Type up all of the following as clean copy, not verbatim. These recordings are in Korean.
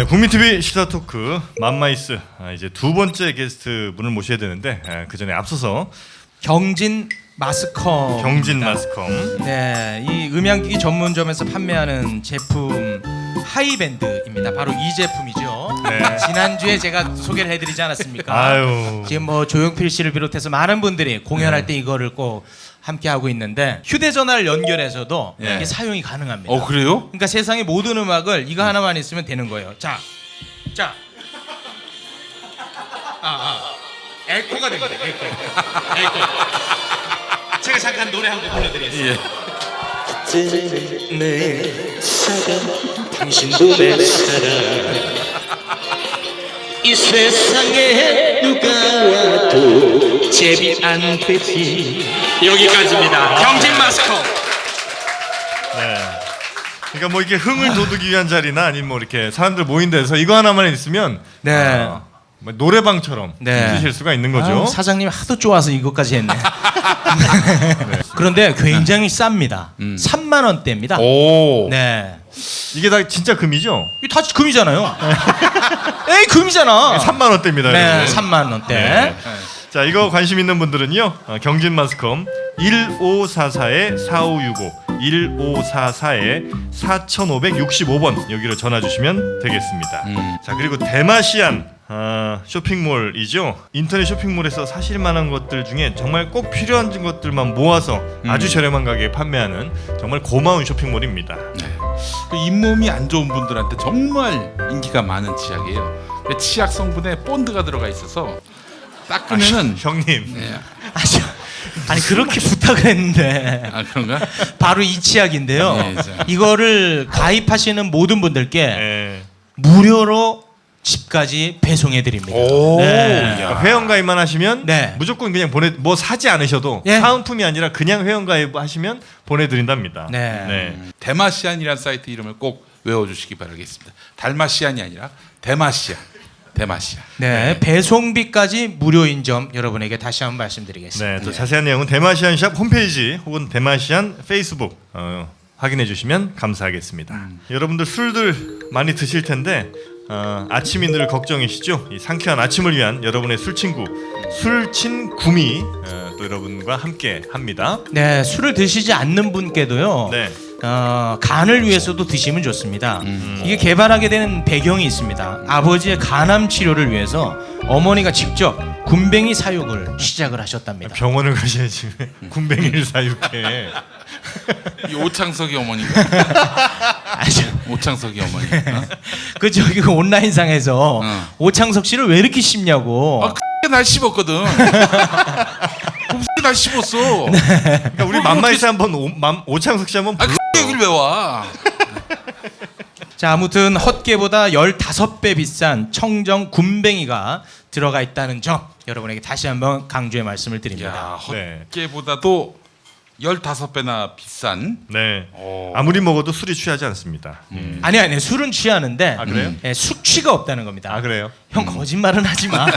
국민TV 시사 토크 맘마이스 이제 두 번째 게스트 분을 모셔야 되는데 그 전에 앞서서 경진 마스컴. 경진 마스컴. 네, 이 음향기기 전문점에서 판매하는 제품 하이밴드입니다. 바로 이 제품이죠. 네. 지난주에 제가 소개를 해드리지 않았습니까? 아유. 지금 뭐 조용필 씨를 비롯해서 많은 분들이 공연할 때 이거를 꼭 함께 하고 있는데 휴대전화를 연결해서도 네. 이게 사용이 가능합니다. 그래요? 그러니까 세상의 모든 음악을 이거 하나만 있으면 되는 거예요. 자, 에코가 됩니다. 에코. 제가 잠깐 노래 한 곡 불러드리겠습니다. 내 사랑 당신도 내 사랑 이 세상에 누가 와도 제비 안 되지. 여기까지입니다. 경진 마스터. 네. 그러니까 뭐 이렇게 흥을 돋우기 위한 자리나 아니면 뭐 이렇게 사람들 모인 데서 이거 하나만 있으면 네. 뭐 노래방처럼 네. 쓰실 수가 있는 거죠. 아유, 사장님 하도 좋아서 이것까지 했네. 그런데 굉장히 쌉니다. 3만 원대입니다. 오. 네. 이게 다 진짜 금이죠? 이게 다 금이잖아요. 에이 금이잖아. 3만 원대입니다. 네, 여러분. 3만 원대. 네. 자, 이거 관심 있는 분들은요. 경진 마스컴 1544-4565 1544-4565번 여기로 전화 주시면 되겠습니다. 자, 그리고 대마시안 쇼핑몰이죠. 인터넷 쇼핑몰에서 사실 만한 것들 중에 정말 꼭 필요한 것들만 모아서 아주 저렴한 가격에 판매하는 정말 고마운 쇼핑몰입니다. 그 잇몸이 안 좋은 분들한테 정말 인기가 많은 치약이에요. 치약 성분에 본드가 들어가 있어서 닦으면은 형님. 네. 아니 그렇게 부탁을 했는데 아 그런가? 바로 이 치약인데요. 네, 자. 이거를 가입하시는 모든 분들께 네. 무료로 집까지 배송해 드립니다. 오. 네. 야. 회원 가입만 하시면 네. 무조건 그냥 뭐 사지 않으셔도 예. 사은품이 아니라 그냥 회원 가입하시면 보내드린답니다. 네. 대마시안이라는 사이트 이름을 꼭 외워주시기 바라겠습니다. 달마시안이 아니라 대마시안. 대마시안. 네, 배송비까지 무료인 점 여러분에게 다시 한번 말씀드리겠습니다. 네, 또 자세한 내용은 대마시안 샵 홈페이지 혹은 대마시안 페이스북 확인해 주시면 감사하겠습니다. 여러분들 술들 많이 드실 텐데 아침이 늘 걱정이시죠? 이 상쾌한 아침을 위한 여러분의 술친구 술친구미 또 여러분과 함께 합니다. 네, 술을 드시지 않는 분께도요. 네. 간을 위해서도 드시면 좋습니다. 이게 개발하게 되는 배경이 있습니다. 아버지의 간암 치료를 위해서 어머니가 직접 군뱅이 사육을 시작을 하셨답니다. 병원을 가셔야지 군뱅이를 사육해. 이 오창석이 어머니가. 오창석이 어머니. 그 저기 그 온라인상에서 어. 오창석 씨를 왜 이렇게 씹냐고. 날 씹었거든. 날 씹었어. 그러니까 우리 맘마이스 한번 오창석 씨 한번 불러. 여길 왜 와? 자, 아무튼 헛개보다 15배 비싼 청정 군뱅이가 들어가 있다는 점 여러분에게 다시 한번 강조의 말씀을 드립니다. 야, 네. 헛개보다도 15배나 비싼. 네. 오. 아무리 먹어도 술이 취하지 않습니다. 아니 술은 취하는데 그래요? 숙취가 없다는 겁니다. 아, 그래요? 형 거짓말은 하지 마.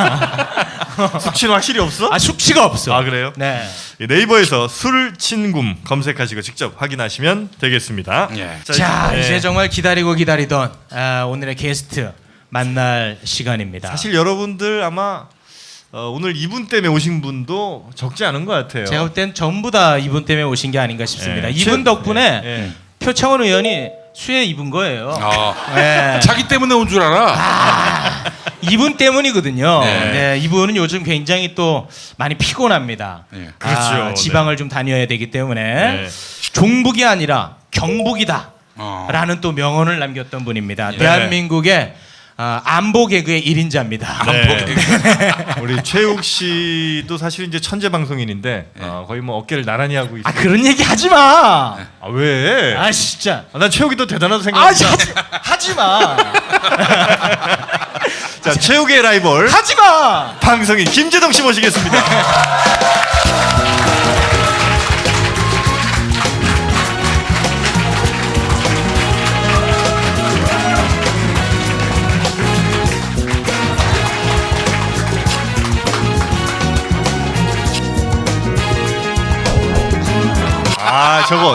숙취는 확실히 없어? 숙취가 없어. 아, 그래요? 네. 네이버에서 술친굼 검색하시고 직접 확인하시면 되겠습니다. 예. 자, 네. 이제 정말 기다리던 오늘의 게스트 만날 시간입니다. 사실 여러분들 아마 오늘 이분 때문에 오신 분도 적지 않은 것 같아요. 제가 볼 땐 전부 다 이분 때문에 오신 게 아닌가 싶습니다. 네. 이분 덕분에 네. 표창원 의원이 수혜 입은 거예요. 아, 네. 자기 때문에 온 줄 알아. 이분 때문이거든요. 네. 네, 이분은 요즘 굉장히 또 많이 피곤합니다. 네. 그렇죠. 지방을 좀 다녀야 되기 때문에 네. 종북이 아니라 경북이다. 어. 라는 또 명언을 남겼던 분입니다. 네. 대한민국의 안보 개그의 1인자입니다. 네. 우리 최욱 씨도 사실 이제 천재 방송인인데 거의 뭐 어깨를 나란히 하고 있어요. 그런 얘기 하지 마. 아, 왜? 진짜. 난 최욱이 더 대단하다고 생각합니다. 하지 마. 자, 최욱의 라이벌 하지 마. 방송인 김재동 씨 모시겠습니다.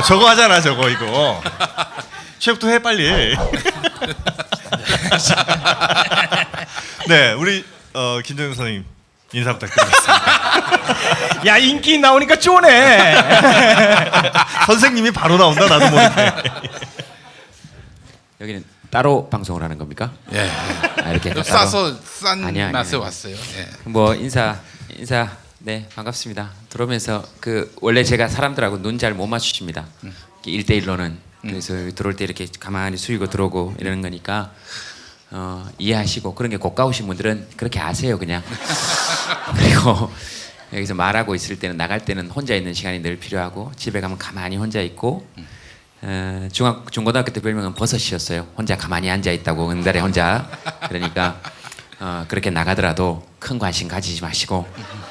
저거 하잖아, 저거 이거. 최욱도 해 빨리. 네, 우리 김정은 선생님 인사 부탁드리겠습니다. 야 인기 나오니까 쪼네. 선생님이 바로 나온다 나도 모르게. 여기는 따로 방송을 하는 겁니까? 예. 아, 이렇게 따로? 싸서 싼 아니야, 맛에 아니야. 왔어요. 예. 뭐 인사 네 반갑습니다. 들어오면서 그 원래 제가 사람들하고 눈 잘 못 맞추십니다. 1대1로는 그래서 들어올 때 이렇게 가만히 숙이고 들어오고 이러는 거니까 이해하시고 그런 게 고가우신 분들은 그렇게 아세요 그냥. 그리고 여기서 말하고 있을 때는 나갈 때는 혼자 있는 시간이 늘 필요하고 집에 가면 가만히 혼자 있고 중고등학교 때 별명은 버섯이었어요. 혼자 가만히 앉아 있다고 응달에 혼자. 그러니까 그렇게 나가더라도 큰 관심 가지지 마시고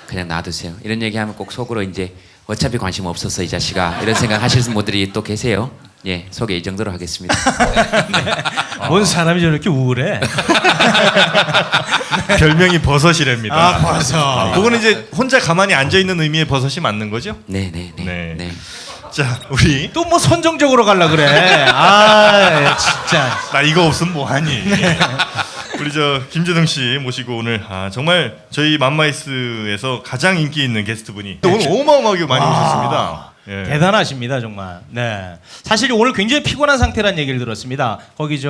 그냥 놔두세요. 이런 얘기하면 꼭 속으로 이제 어차피 관심 없었어 이 자식아 이런 생각 하시는 분들이 또 계세요. 예, 소개 이 정도로 하겠습니다. 뭔 사람이 저렇게 우울해? 별명이 버섯이랍니다. 아 버섯. 그거는 이제 혼자 가만히 앉아 있는 의미의 버섯이 맞는 거죠? 네네네. 네. 네. 자, 우리 또 뭐 선정적으로 갈라 그래. 아 진짜. 나 이거 없으면 뭐하니? 우리 김재동 씨 모시고 오늘 정말 저희 맘마이스에서 가장 인기 있는 게스트분이 오늘 어마어마하게 많이 오셨습니다. 예. 대단하십니다 정말. 네. 사실 오늘 굉장히 피곤한 상태란 얘기를 들었습니다. 거기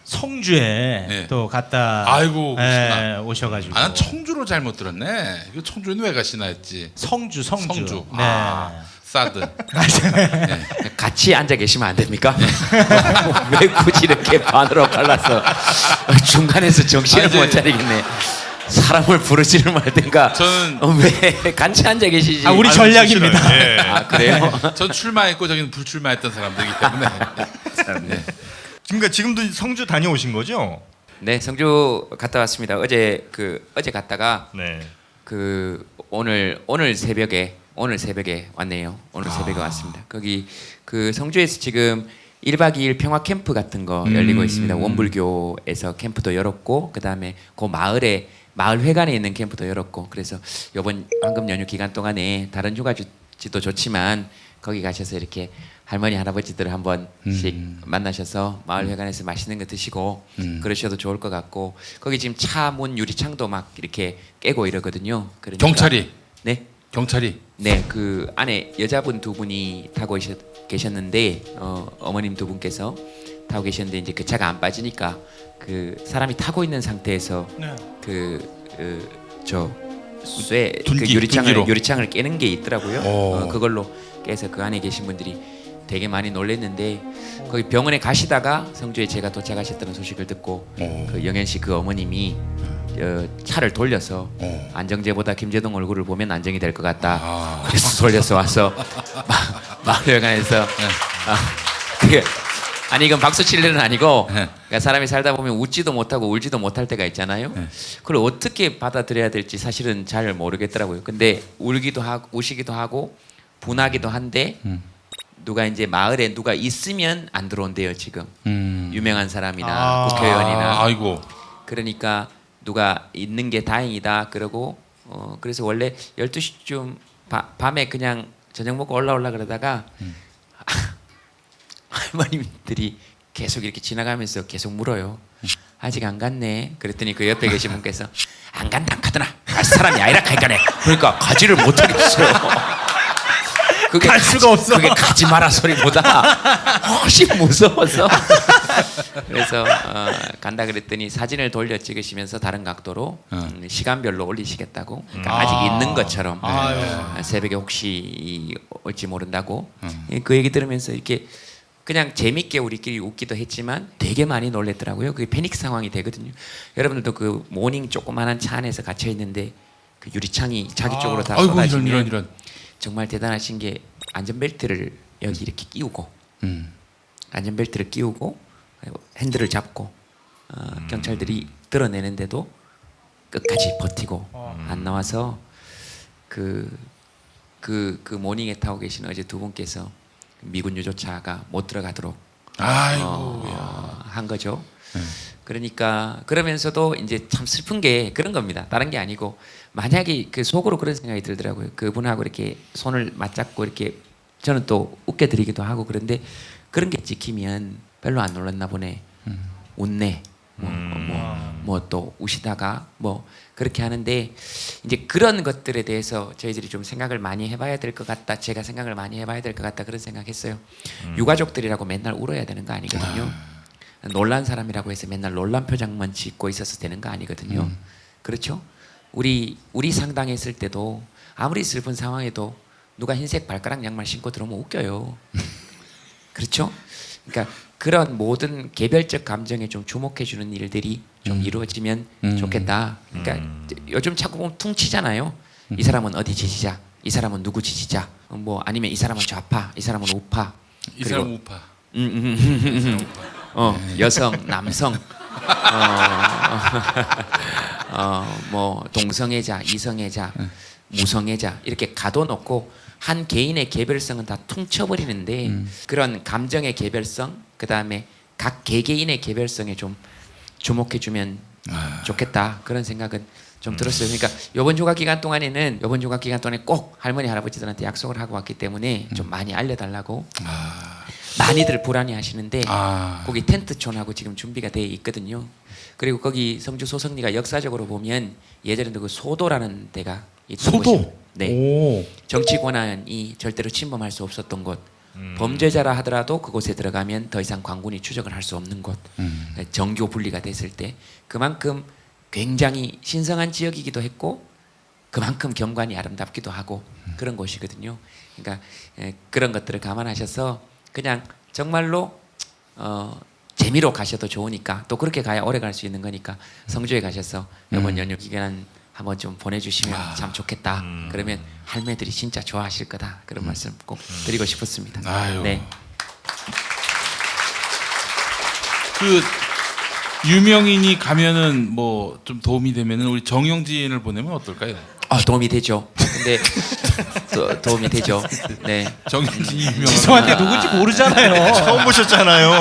성주에 네. 또 갔다 아이고, 오셔가지고. 아, 난 청주로 잘못 들었네. 이거 청주는 왜 가시나 했지. 성주. 성주. 네. 사드. 같이 앉아 계시면 안 됩니까? 왜 굳이 이렇게 반으로 갈라서 중간에서 정신을 아니, 못 차리겠네. 사람을 부르지를 말든가. 저는 왜 같이 앉아 계시지? 아 우리 전략입니다. 싫어요. 예. 아, 그래요? 전 출마했고 저기는 불출마했던 사람들이기 때문에. 네. 그러니까 지금도 성주 다녀오신 거죠? 네, 성주 갔다 왔습니다. 어제 갔다가 네. 오늘 새벽에 왔네요. 오늘 새벽에 왔습니다. 거기 성주에서 지금 1박 2일 평화 캠프 같은 거 열리고 있습니다. 원불교에서 캠프도 열었고 그다음에 그 마을 회관에 있는 캠프도 열었고 그래서 이번 황금 연휴 기간 동안에 다른 휴가지도 좋지만 거기 가셔서 이렇게 할머니 할아버지들 한 번씩 만나셔서 마을 회관에서 맛있는 거 드시고 그러셔도 좋을 것 같고 거기 지금 차 문 유리창도 막 이렇게 깨고 이러거든요. 그러니까 경찰이. 네. 경찰이. 네, 그 안에 여자분 두 분이 타고 계셨는데 어머님 두 분께서 타고 계셨는데 이제 그 차가 안 빠지니까 그 사람이 타고 있는 상태에서 네. 둔기, 유리창을 깨는 게 있더라고요. 오. 그걸로 깨서 그 안에 계신 분들이 되게 많이 놀랐는데 거기 병원에 가시다가 성주에 제가 도착하셨다는 소식을 듣고 그 영현 씨 그 어머님이 차를 돌려서 안정제보다 김재동 얼굴을 보면 안정이 될 것 같다. 그래서 돌려서 와서 마을회관에서 아니 이건 박수 칠 일은 아니고 그러니까 사람이 살다 보면 웃지도 못하고 울지도 못할 때가 있잖아요. 그걸 어떻게 받아들여야 될지 사실은 잘 모르겠더라고요. 근데 울기도 하고 우시기도 하고 분하기도 한데 누가 이제 마을에 누가 있으면 안 들어온대요 지금. 유명한 사람이나 국회의원이나. 아이고. 그러니까 누가 있는 게 다행이다 그러고 그래서 원래 12시쯤 밤에 그냥 저녁 먹고 올라오려 그러다가 할머님들이 계속 이렇게 지나가면서 계속 물어요. 아직 안 갔네. 그랬더니 그 옆에 계신 분께서 안 간다 카드나 갈 사람이 아니라 가니까네. 그러니까 가지를 못하겠어요. 그게 갈 수가 없어. 그게 가지 마라 소리보다 훨씬 무서워서 그래서 간다 그랬더니 사진을 돌려 찍으시면서 다른 각도로 시간별로 올리시겠다고 그러니까 아직 있는 것처럼 새벽에 혹시 올지 모른다고 그 얘기 들으면서 이렇게 그냥 재밌게 우리끼리 웃기도 했지만 되게 많이 놀랬더라고요. 그게 패닉 상황이 되거든요. 여러분들도 그 모닝 조그만한 차 안에서 갇혀 있는데 그 유리창이 자기 쪽으로 다 아이고 쏟아지면 이런. 정말 대단하신 게 안전벨트를 여기 이렇게 끼우고 안전벨트를 끼우고 핸들을 잡고 경찰들이 드러내는데도 끝까지 버티고 안 나와서 그 모닝에 타고 계신 어제 두 분께서 미군 유조차가 못 들어가도록 한 거죠. 그러니까 그러면서도 이제 참 슬픈 게 그런 겁니다. 다른 게 아니고 만약에 그 속으로 그런 생각이 들더라고요. 그분하고 이렇게 손을 맞잡고 이렇게 저는 또 웃겨드리기도 하고 그런데 그런 게 찍히면 별로 안 놀랐나 보네. 웃네. 뭐 또 우시다가 뭐 그렇게 하는데 이제 그런 것들에 대해서 저희들이 좀 생각을 많이 해봐야 될 것 같다. 제가 생각을 많이 해봐야 될 것 같다 그런 생각했어요. 유가족들이라고 맨날 울어야 되는 거 아니거든요. 놀란 사람이라고 해서 맨날 놀란 표정만 짓고 있어서 되는 거 아니거든요. 그렇죠? 우리 상당했을 때도 아무리 슬픈 상황에도 누가 흰색 발가락 양말 신고 들어오면 웃겨요. 그렇죠? 그러니까 그런 모든 개별적 감정에 좀 주목해 주는 일들이 좀 이루어지면 좋겠다. 그러니까 요즘 자꾸 보면 퉁치잖아요. 이 사람은 어디 지지자, 이 사람은 누구 지지자, 뭐 아니면 이 사람은 좌파, 이 사람은 우파. 이 사람 우파. 여성, 남성, 뭐 동성애자, 이성애자, 무성애자 이렇게 가둬놓고 한 개인의 개별성은 다 퉁쳐버리는데 그런 감정의 개별성, 그 다음에 각 개개인의 개별성에 좀 주목해주면 좋겠다 그런 생각은 좀 들었어요. 그러니까 이번 휴가 기간 동안에 꼭 할머니 할아버지들한테 약속을 하고 왔기 때문에 좀 많이 알려달라고. 많이들 불안해하시는데 거기 텐트촌하고 지금 준비가 돼 있거든요. 그리고 거기 성주 소성리가 역사적으로 보면 예전에도 그 소도라는 데가 있던 소도? 곳이에요. 네. 정치 권한이 절대로 침범할 수 없었던 곳. 범죄자라 하더라도 그곳에 들어가면 더 이상 관군이 추적을 할 수 없는 곳. 정교 분리가 됐을 때 그만큼 굉장히 신성한 지역이기도 했고 그만큼 경관이 아름답기도 하고 그런 곳이거든요. 그러니까 그런 것들을 감안하셔서 그냥 정말로 재미로 가셔도 좋으니까 또 그렇게 가야 오래 갈 수 있는 거니까 성주에 가셔서 이번 연휴 기간 한번 좀 보내주시면 참 좋겠다. 그러면 할매들이 진짜 좋아하실 거다. 그런 말씀 꼭 드리고 싶었습니다. 아유. 네. 그 유명인이 가면은 뭐 좀 도움이 되면은 우리 정영진을 보내면 어떨까요? 도움이 되죠. 근데 도움이 되죠. 네. 정영진이 유명한. 죄송한데 누군지 모르잖아요. 처음 보셨잖아요.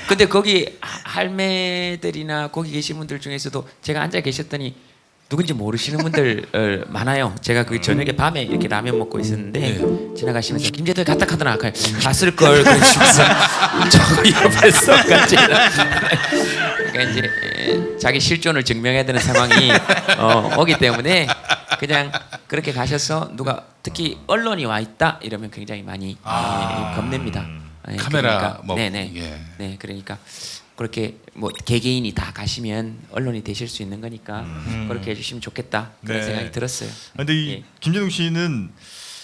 근데 거기 할매들이나 거기 계신 분들 중에서도 제가 앉아 계셨더니 누군지 모르시는 분들 많아요. 제가 그 저녁에 밤에 이렇게 라면 먹고 있었는데 지나가시면서 김재들 갔다 카더나 갔을 걸 그러시면서 저 옆에서 같이 그러니까 이제 자기 실존을 증명해야 되는 상황이 오기 때문에 그냥 그렇게 가셔서 누가 특히 언론이 와 있다 이러면 굉장히 많이 겁냅니다. 카메라 그러니까, 뭐 네네. 예. 네, 그러니까 그렇게 뭐 개개인이 다 가시면 언론이 되실 수 있는 거니까 그렇게 해주시면 좋겠다 그런 네. 생각이 들었어요. 근데 이 예. 김재동 씨는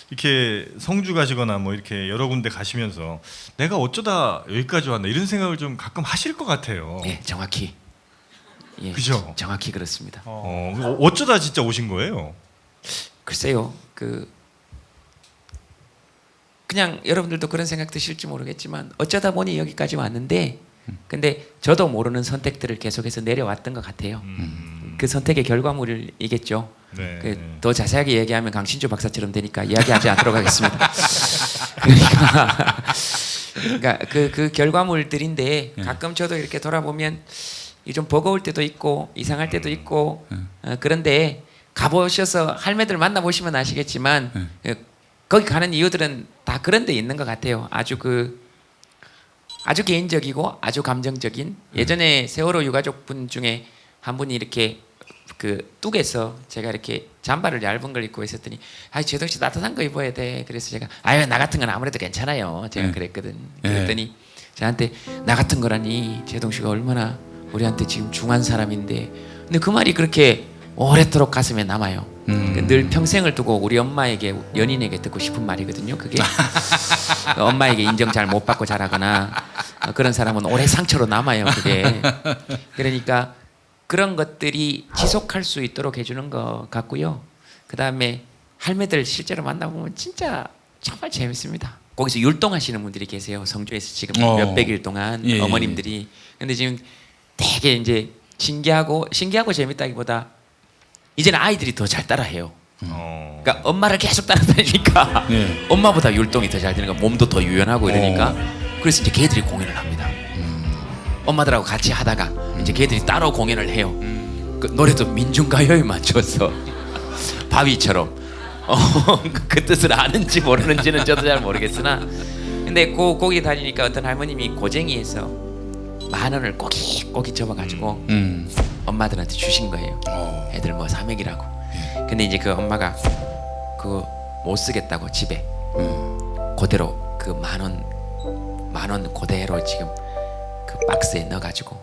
이렇게 성주 가시거나 뭐 이렇게 여러 군데 가시면서 내가 어쩌다 여기까지 왔나 이런 생각을 좀 가끔 하실 것 같아요. 네, 정확히. 예, 그죠? 정확히 그렇습니다. 어쩌다 진짜 오신 거예요? 글쎄요, 그냥 여러분들도 그런 생각 드실지 모르겠지만 어쩌다 보니 여기까지 왔는데, 근데 저도 모르는 선택들을 계속해서 내려왔던 것 같아요. 그 선택의 결과물이겠죠. 네. 더 자세하게 얘기하면 강신주 박사처럼 되니까 이야기하지 않도록 하겠습니다. 그러니까 그 결과물들인데 가끔 저도 이렇게 돌아보면 이 좀 버거울 때도 있고 이상할 때도 있고 그런데 가보셔서 할매들 만나보시면 아시겠지만 거기 가는 이유들은 다 그런 데 있는 것 같아요. 아주 개인적이고 아주 감정적인. 예전에 세월호 유가족 분 중에 한 분이 이렇게 그 뚝에서 제가 이렇게 잠바를 얇은 걸 입고 있었더니 재동 씨 따뜻한 거 입어야 돼. 그래서 제가 나 같은 건 아무래도 괜찮아요. 제가 그랬거든. 그랬더니 저한테 나 같은 거라니 재동 씨가 얼마나 우리한테 지금 중한 사람인데. 근데 그 말이 그렇게 오래도록 가슴에 남아요. 늘 평생을 두고 우리 엄마에게 연인에게 듣고 싶은 말이거든요. 그게 엄마에게 인정 잘 못 받고 자라거나 그런 사람은 오래 상처로 남아요. 그게. 그러니까 그런 것들이 지속할 수 있도록 해주는 것 같고요. 그 다음에 할매들 실제로 만나보면 진짜 정말 재밌습니다. 거기서 율동하시는 분들이 계세요. 성주에서 지금 몇백 일 동안 예, 어머님들이. 근데 지금 되게 이제 신기하고 재밌다기보다 이제는 아이들이 더 잘 따라해요. 그러니까 엄마를 계속 따라다니니까 엄마보다 율동이 더 잘 되는 거야. 몸도 더 유연하고 이러니까. 그래서 이제 걔들이 공연을 합니다. 엄마들하고 같이 하다가 이제 걔들이 따로 공연을 해요. 그 노래도 민중가요에 맞춰서 바위처럼 그 뜻을 아는지 모르는지는 저도 잘 모르겠으나 근데 거기 다니니까 어떤 할머님이 고쟁이에서 10,000원을 꼬깃꼬깃 접어가지고 엄마들한테 주신 거예요. 애들 뭐 사먹이라고. 근데 이제 그 엄마가 그 못 쓰겠다고 집에 그대로 그 10,000원 그대로 지금 그 박스에 넣어가지고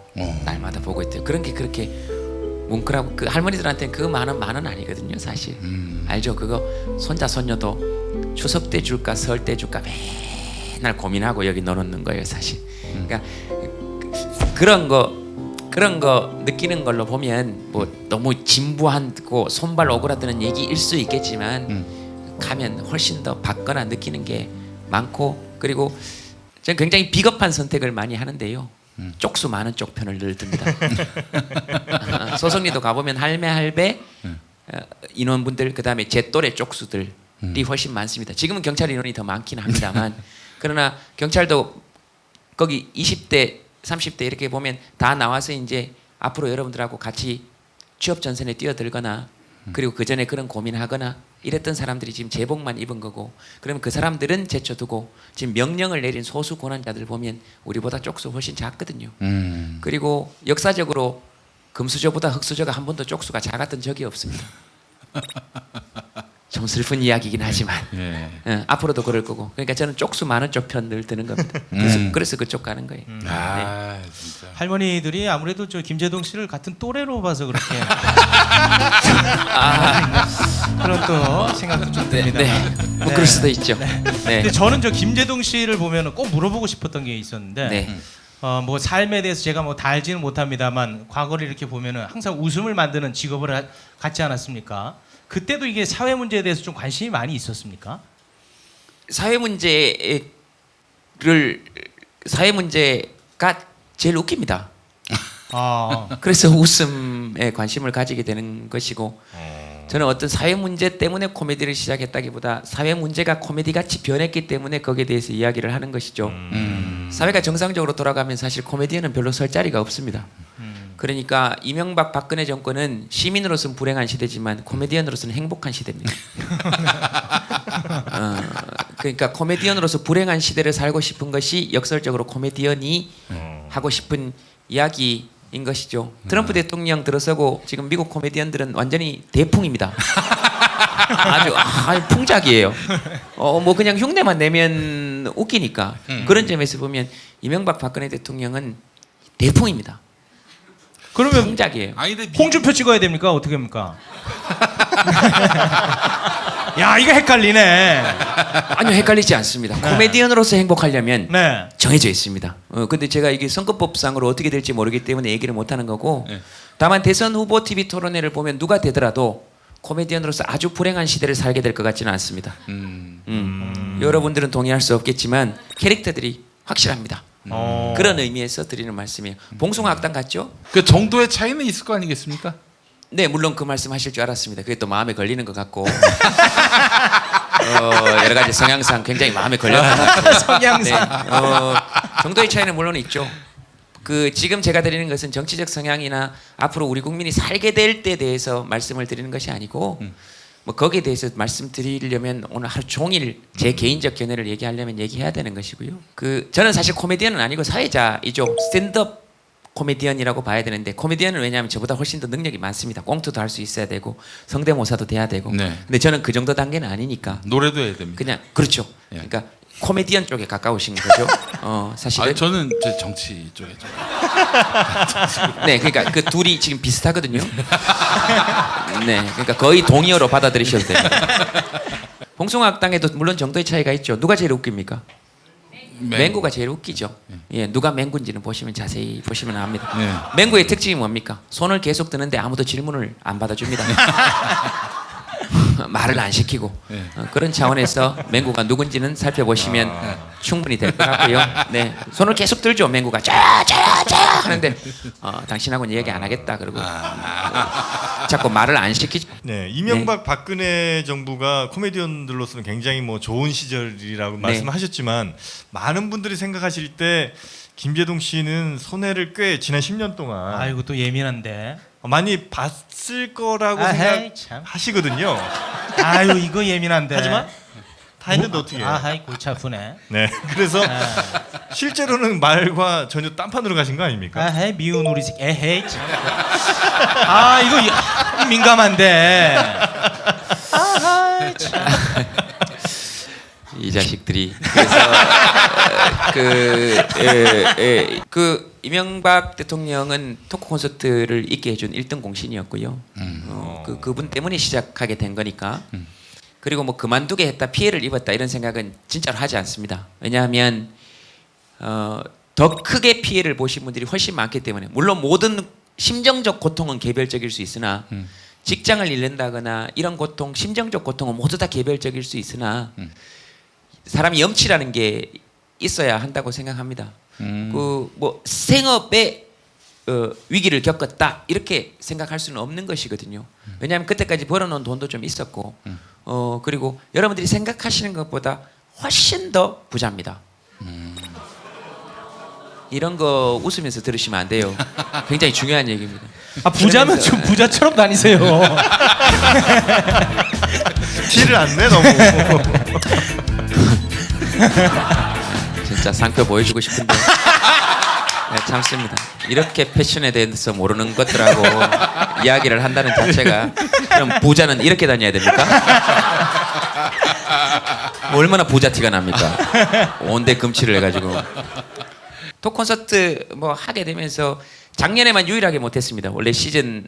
날마다 보고 있대요. 그런 게 그렇게 뭉클하고 그 할머니들한테는 그 10,000원 아니거든요, 사실. 알죠? 그거 손자 손녀도 추석 때 줄까 설 때 줄까 맨날 고민하고 여기 넣어놓는 거예요, 사실. 그러니까 그런 거 느끼는 걸로 보면 뭐 너무 진부하고 손발 오그라드는 얘기일 수 있겠지만 가면 훨씬 더 받거나 느끼는 게 많고, 그리고 저는 굉장히 비겁한 선택을 많이 하는데요. 쪽수 많은 쪽 편을 늘 듭니다. 소성리도 가보면 할매 할배 인원분들, 그다음에 제 또래 쪽수들이 훨씬 많습니다. 지금은 경찰 인원이 더 많긴 합니다만 그러나 경찰도 거기 20대 30대 이렇게 보면 다 나와서 이제 앞으로 여러분들하고 같이 취업 전선에 뛰어들거나 그리고 그 전에 그런 고민하거나 이랬던 사람들이 지금 제복만 입은 거고, 그러면 그 사람들은 제쳐두고 지금 명령을 내린 소수 고난자들 보면 우리보다 쪽수 훨씬 작거든요. 그리고 역사적으로 금수저보다 흑수저가 한 번도 쪽수가 작았던 적이 없습니다. 좀 슬픈 이야기이긴 하지만 앞으로도 그럴 거고, 그러니까 저는 쪽수 많은 쪽 편 늘 드는 겁니다. 그래서 그쪽 가는 거예요. 아 진짜. 할머니들이 아무래도 저 김제동 씨를 같은 또래로 봐서 그렇게 그런 또 생각도 좀 듭니다. 뭐 그럴 수도 있죠. 근데 저는 저 김제동 씨를 보면 꼭 물어보고 싶었던 게 있었는데 뭐 삶에 대해서 제가 뭐 다 알지는 못합니다만 과거를 이렇게 보면은 항상 웃음을 만드는 직업을 갖지 않았습니까? 그때도 이게 사회 문제에 대해서 좀 관심이 많이 있었습니까? 사회 문제가 제일 웃깁니다. 그래서 웃음에 관심을 가지게 되는 것이고, 저는 어떤 사회 문제 때문에 코미디를 시작했다기보다 사회 문제가 코미디 같이 변했기 때문에 거기에 대해서 이야기를 하는 것이죠. 사회가 정상적으로 돌아가면 사실 코미디언은 별로 설 자리가 없습니다. 그러니까 이명박 박근혜 정권은 시민으로서는 불행한 시대지만 코미디언으로서는 행복한 시대입니다. 그러니까 코미디언으로서 불행한 시대를 살고 싶은 것이 역설적으로 코미디언이 하고 싶은 이야기인 것이죠. 트럼프 대통령 들어서고 지금 미국 코미디언들은 완전히 대풍입니다. 아주 풍작이에요. 뭐 그냥 흉내만 내면 웃기니까. 그런 점에서 보면 이명박 박근혜 대통령은 대풍입니다. 그러면 풍작이에요. 아니 근데 홍준표 찍어야 됩니까? 어떻게 합니까? 야 이거 헷갈리네. 아니요, 헷갈리지 않습니다. 코미디언으로서 행복하려면 네. 정해져 있습니다. 근데 제가 이게 선거법상으로 어떻게 될지 모르기 때문에 얘기를 못 하는 거고, 다만 대선 후보 TV 토론회를 보면 누가 되더라도 코미디언으로서 아주 불행한 시대를 살게 될 것 같지는 않습니다. 여러분들은 동의할 수 없겠지만 캐릭터들이 확실합니다. 그런 의미에서 드리는 말씀이에요. 봉숭아학당 같죠? 그 정도의 차이는 있을 거 아니겠습니까? 네, 물론 그 말씀하실 줄 알았습니다. 그게 또 마음에 걸리는 것 같고 여러 가지 성향상 굉장히 마음에 걸렸던 것 같아요. 성향상. 정도의 차이는 물론 있죠. 그 지금 제가 드리는 것은 정치적 성향이나 앞으로 우리 국민이 살게 될 때에 대해서 말씀을 드리는 것이 아니고 뭐 거기에 대해서 말씀드리려면 오늘 하루 종일 제 개인적 견해를 얘기하려면 얘기해야 되는 것이고요. 그 저는 사실 코미디언은 아니고 사회자이죠. 스탠드업 코미디언이라고 봐야 되는데, 코미디언은 왜냐하면 저보다 훨씬 더 능력이 많습니다. 꽁트도 할 수 있어야 되고 성대모사도 돼야 되고. 근데 저는 그 정도 단계는 아니니까 노래도 해야 됩니다. 그냥 그렇죠. 그러니까 코미디언 쪽에 가까우신 거죠. 사실은. 저는 제 정치 쪽에 좀. 네, 그러니까 그 둘이 지금 비슷하거든요. 네, 그러니까 거의 동의어로 받아들이셔도 됩니다. 봉숭아학당에도 물론 정도의 차이가 있죠. 누가 제일 웃깁니까? 맹구가 제일 웃기죠. 예, 누가 맹구인지는 보시면 자세히 보시면 압니다. 맹구의 특징이 뭡니까? 손을 계속 드는데 아무도 질문을 안 받아줍니다. 말을 안 시키고 그런 차원에서 맹구가 누군지는 살펴보시면 충분히 될 것 같고요. 네, 손을 계속 들죠. 맹구가 자자자 하는데 당신하고는 얘기 안 하겠다 그러고 자꾸 말을 안 시키죠. 네, 이명박 박근혜 정부가 코미디언들로서는 굉장히 뭐 좋은 시절이라고 말씀하셨지만 많은 분들이 생각하실 때 김제동 씨는 손해를 꽤 지난 10년 동안 아이고 또 예민한데. 많이 봤을 거라고 아하이, 참. 생각하시거든요. 아유 이거 예민한데. 하지만 다 했는데 어떻게 해요? 아하이 골치 아프네. 네, 그래서 실제로는 말과 전혀 딴판으로 가신 거 아닙니까? 에헤이 미운 우리 집 에헤이 참. 아 이거 민감한데. 아하 참. 이 자식들이. 그래서 그 이명박 대통령은 토크 콘서트를 있게 해준 1등 공신이었고요. 그분 때문에 시작하게 된 거니까. 그리고 뭐 그만두게 했다, 피해를 입었다 이런 생각은 진짜로 하지 않습니다. 왜냐하면 더 크게 피해를 보신 분들이 훨씬 많기 때문에. 물론 모든 심정적 고통은 개별적일 수 있으나 직장을 잃는다거나 이런 고통, 심정적 고통은 모두 다 개별적일 수 있으나 사람이 염치라는 게 있어야 한다고 생각합니다. 그 뭐 생업에 위기를 겪었다 이렇게 생각할 수는 없는 것이거든요. 왜냐하면 그때까지 벌어놓은 돈도 좀 있었고 그리고 여러분들이 생각하시는 것보다 훨씬 더 부자입니다. 이런 거 웃으면서 들으시면 안 돼요. 굉장히 중요한 얘기입니다. 아 부자면 좀 부자처럼 다니세요. 티를 안 내 너무. 진짜 상표 보여주고 싶은데 네, 참습니다. 이렇게 패션에 대해서 모르는 것들하고 이야기를 한다는 자체가. 그럼 부자는 이렇게 다녀야 됩니까? 뭐 얼마나 부자 티가 납니까? 온데 금치를 해가지고. 토크 콘서트 뭐 하게 되면서 작년에만 유일하게 못했습니다. 원래 시즌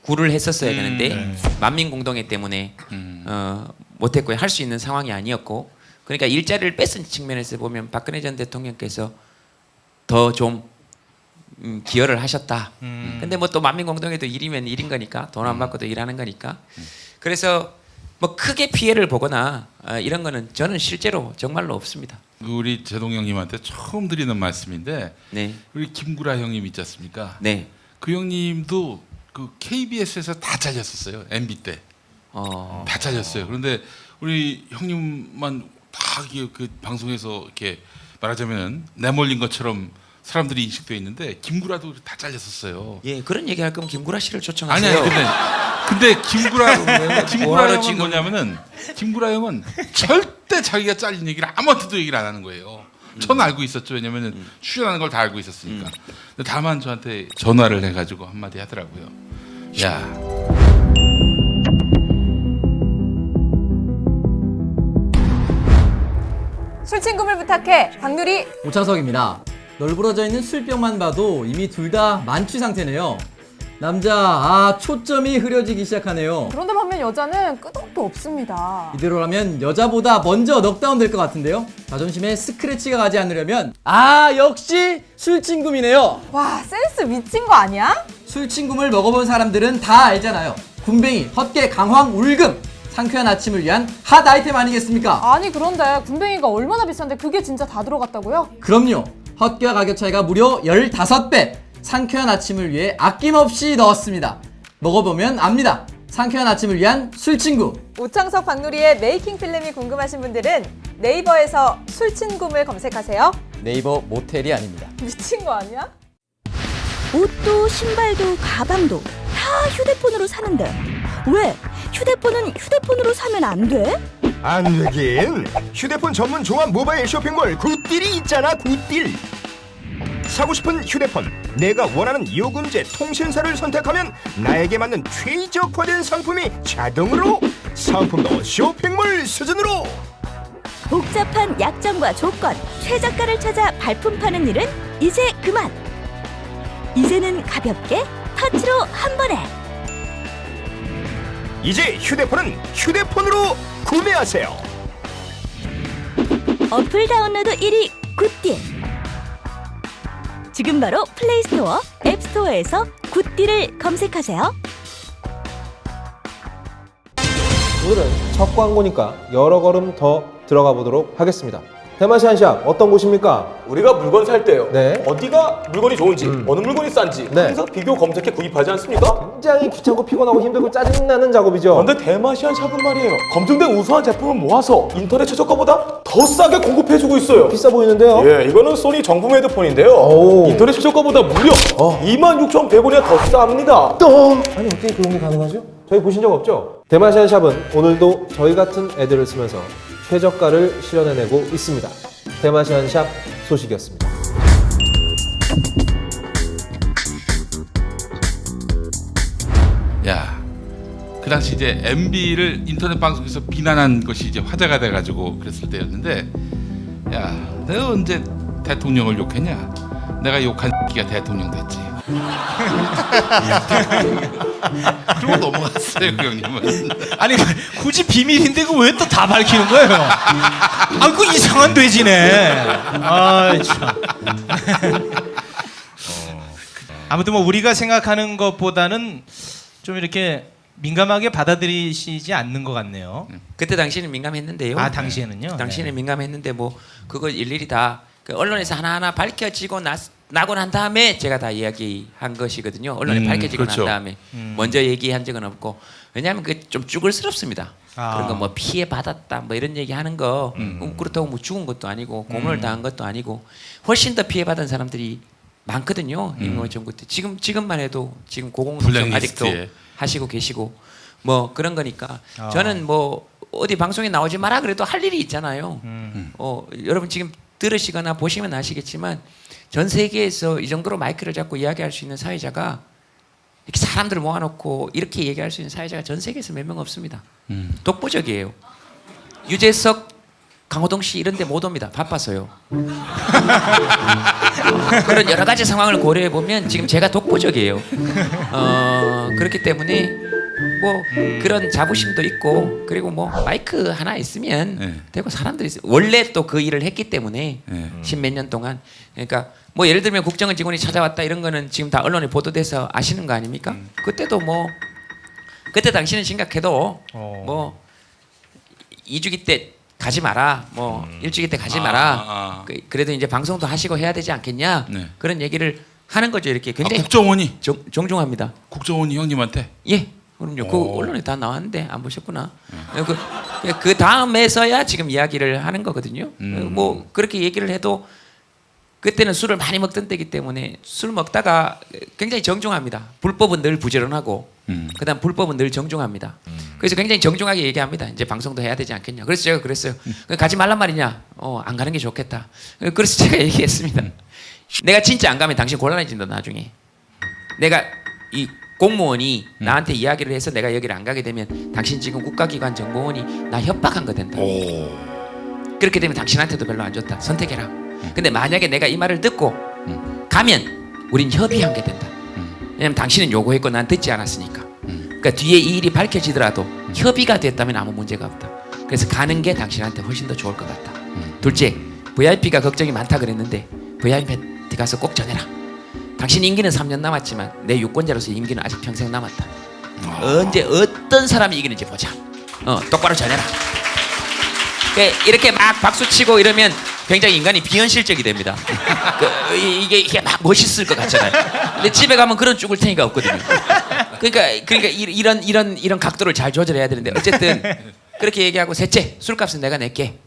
9를 했었어야 되는데 만민공동회 때문에 못했고요. 할 수 있는 상황이 아니었고, 그러니까 일자리를 뺏은 측면에서 보면 박근혜 전 대통령께서 더 좀 기여를 하셨다. 근데 뭐 또 만민공동회도 일이면 일인 거니까, 돈 안 받고도 일하는 거니까. 그래서 뭐 크게 피해를 보거나 이런 거는 저는 실제로 정말로 없습니다. 우리 제동 형님한테 처음 드리는 말씀인데, 네, 우리 김구라 형님 있지 않습니까? 네. 그 형님도 그 KBS에서 다 잘렸었어요. MB 때. 다 잘렸어요. 그런데 우리 형님만 다 그 방송에서 이렇게 말하자면 내몰린 것처럼 사람들이 인식돼 있는데, 김구라도 다 잘렸었어요. 예, 그런 얘기 할 거면 김구라 씨를 초청하세요. 아니 근데 김구라 뭐하러 형은 지금- 뭐냐면은, 김구라 형은 절대 자기가 잘린 얘기를 아무한테도 얘기를 안 하는 거예요. 저는 알고 있었죠. 왜냐면은 출연하는 걸 다 알고 있었으니까. 근데 다만 저한테 전화를 해가지고 한마디 하더라고요. 야, 술친구를 부탁해 박누리. 오창석입니다. 널브러져 있는 술병만 봐도 이미 둘 다 만취 상태네요. 남자, 초점이 흐려지기 시작하네요. 그런데 반면 여자는 끄덕도 없습니다. 이대로라면 여자보다 먼저 넉다운 될 것 같은데요. 자존심에 스크래치가 가지 않으려면 역시 술친구이네요. 와, 센스 미친 거 아니야? 술친구를 먹어본 사람들은 다 알잖아요. 군뱅이, 헛개, 강황, 울금. 상쾌한 아침을 위한 핫 아이템 아니겠습니까? 아니 그런데 군뱅이가 얼마나 비싼데 그게 진짜 다 들어갔다고요? 그럼요. 헛개와 가격 차이가 무려 15배. 상쾌한 아침을 위해 아낌없이 넣었습니다. 먹어보면 압니다. 상쾌한 아침을 위한 술친구. 오창석 박누리의 메이킹 필름이 궁금하신 분들은 네이버에서 술친구를 검색하세요. 네이버 모텔이 아닙니다. 미친 거 아니야? 옷도 신발도 가방도 다 휴대폰으로 사는데 왜 휴대폰은 휴대폰으로 사면 안 돼? 안 되긴. 휴대폰 전문 종합 모바일 쇼핑몰 굿딜이 있잖아. 굿딜. 사고 싶은 휴대폰, 내가 원하는 요금제, 통신사를 선택하면 나에게 맞는 최적화된 상품이 자동으로, 상품도 쇼핑몰 수준으로. 복잡한 약정과 조건, 최저가를 찾아 발품 파는 일은 이제 그만. 이제는 가볍게 터치로 한 번에. 이제 휴대폰은 휴대폰으로 구매하세요. 어플 다운로드 1위 굿딜. 지금 바로 플레이스토어, 앱스토어에서 굿딜을 검색하세요. 오늘은 첫 광고니까 여러 걸음 더 들어가 보도록 하겠습니다. 대마시안샵 어떤 곳입니까? 우리가 물건 살 때요. 네. 어디가 물건이 좋은지, 어느 물건이 싼지 네. 항상 비교 검색해 구입하지 않습니까? 굉장히 귀찮고 피곤하고 힘들고 짜증나는 작업이죠. 그런데 대마시안 샵은 말이에요. 검증된 우수한 제품을 모아서 인터넷 최저가보다 더 싸게 공급해주고 있어요. 비싸 보이는데요? 예, 이거는 소니 정품 헤드폰인데요. 오. 인터넷 최저가보다 무려 26,100원이나 더 쌉니다. 아니 어떻게 그런 게 가능하죠? 저희 보신 적 없죠? 대마시안샵은 오늘도 저희 같은 애들을 쓰면서 최저가를 실현해내고 있습니다. 대마시안샵 소식이었습니다. 야, 그 당시 이제 MB를 인터넷 방송에서 비난한 것이 이제 화제가 돼가지고 그랬을 때였는데, 야, 내가 언제 대통령을 욕했냐? 내가 욕한 기가 대통령 됐지. 그러고 넘어갔어요, 그 형님은. 아니 굳이 비밀인데 그 왜 또 다 밝히는 거예요? 아, 그 이상한 돼지네. 아, 참. 아무튼 뭐 우리가 생각하는 것보다는 좀 이렇게 민감하게 받아들이시지 않는 것 같네요. 그때 당시에는 민감했는데요. 아, 당시에는요? 당시에는 네. 민감했는데 뭐 그걸 일일이 다 그 언론에서 하나하나 밝혀지고 나고 난 다음에 제가 다 이야기한 것이거든요. 언론에 밝혀지고 그렇죠. 난 다음에 먼저 얘기한 적은 없고, 왜냐하면 그 좀 쭈글스럽습니다. 아. 그런 거 뭐 피해 받았다 뭐 이런 얘기 하는 거 그렇다고 뭐 죽은 것도 아니고 고문을 당한 것도 아니고 훨씬 더 피해 받은 사람들이 많거든요. 임명호 정부 때 지금만 해도 지금 고공농성 아직도 블랙리스트에. 하시고 계시고 뭐 그런 거니까 저는 뭐 어디 방송에 나오지 마라 그래도 할 일이 있잖아요. 여러분 지금 들으시거나 보시면 아시겠지만 전 세계에서 이 정도로 마이크를 잡고 이야기할 수 있는 사회자가, 이렇게 사람들을 모아놓고 이렇게 얘기할 수 있는 사회자가 전 세계에서 몇 명 없습니다. 독보적이에요. 유재석, 강호동 씨 이런 데 못 옵니다. 바빠서요. 그런 여러 가지 상황을 고려해 보면 지금 제가 독보적이에요. 그렇기 때문에 뭐 그런 자부심도 있고, 그리고 뭐 마이크 하나 있으면 네. 되고, 사람들이 원래 또 그 일을 했기 때문에 십몇 년 동안, 그러니까 뭐 예를 들면 국정원 직원이 찾아왔다 이런 거는 지금 다 언론에 보도돼서 아시는 거 아닙니까? 그때도 뭐 그때 당시는 심각해도 뭐 2주기 때 가지 마라, 뭐 1주기 때 가지 마라. 그래도 이제 방송도 하시고 해야 되지 않겠냐? 네. 그런 얘기를 하는 거죠. 이렇게 굉장히 국정원이 정중합니다. 국정원이 형님한테. 예, 그럼요. 그 언론에 다 나왔는데 안 보셨구나. 그 다음에서야 지금 이야기를 하는 거거든요. 뭐 그렇게 얘기를 해도 그때는 술을 많이 먹던 때이기 때문에 술 먹다가 굉장히 정중합니다. 불법은 늘 부지런하고, 그다음 불법은 늘 정중합니다. 그래서 굉장히 정중하게 얘기합니다. 이제 방송도 해야 되지 않겠냐. 그래서 제가 그랬어요. 가지 말란 말이냐? 안 가는 게 좋겠다. 그래서 제가 얘기했습니다. 내가 진짜 안 가면 당신 곤란해진다 나중에. 내가 이 공무원이 나한테 이야기를 해서 내가 여기를 안 가게 되면 당신 지금 국가기관 정보원이 나 협박한 거 된다. 그렇게 되면 당신한테도 별로 안 좋다. 선택해라. 근데 만약에 내가 이 말을 듣고 가면 우린 협의한 게 된다. 왜냐면 당신은 요구했고 난 듣지 않았으니까. 그러니까 뒤에 이 일이 밝혀지더라도 협의가 됐다면 아무 문제가 없다. 그래서 가는 게 당신한테 훨씬 더 좋을 것 같다. 둘째, VIP가 걱정이 많다 그랬는데 VIP한테 가서 꼭 전해라. 당신 임기는 3년 남았지만 내 유권자로서 임기는 아직 평생 남았다. 언제 어떤 사람이 이기는지 보자. 똑바로 전해라. 이렇게 막 박수치고 이러면 굉장히 인간이 비현실적이 됩니다. 이게 막 멋있을 것 같잖아요. 근데 집에 가면 그런 쭈글탱이가 없거든요. 그러니까 이런 각도를 잘 조절해야 되는데, 어쨌든 그렇게 얘기하고, 셋째, 술값은 내가 낼게.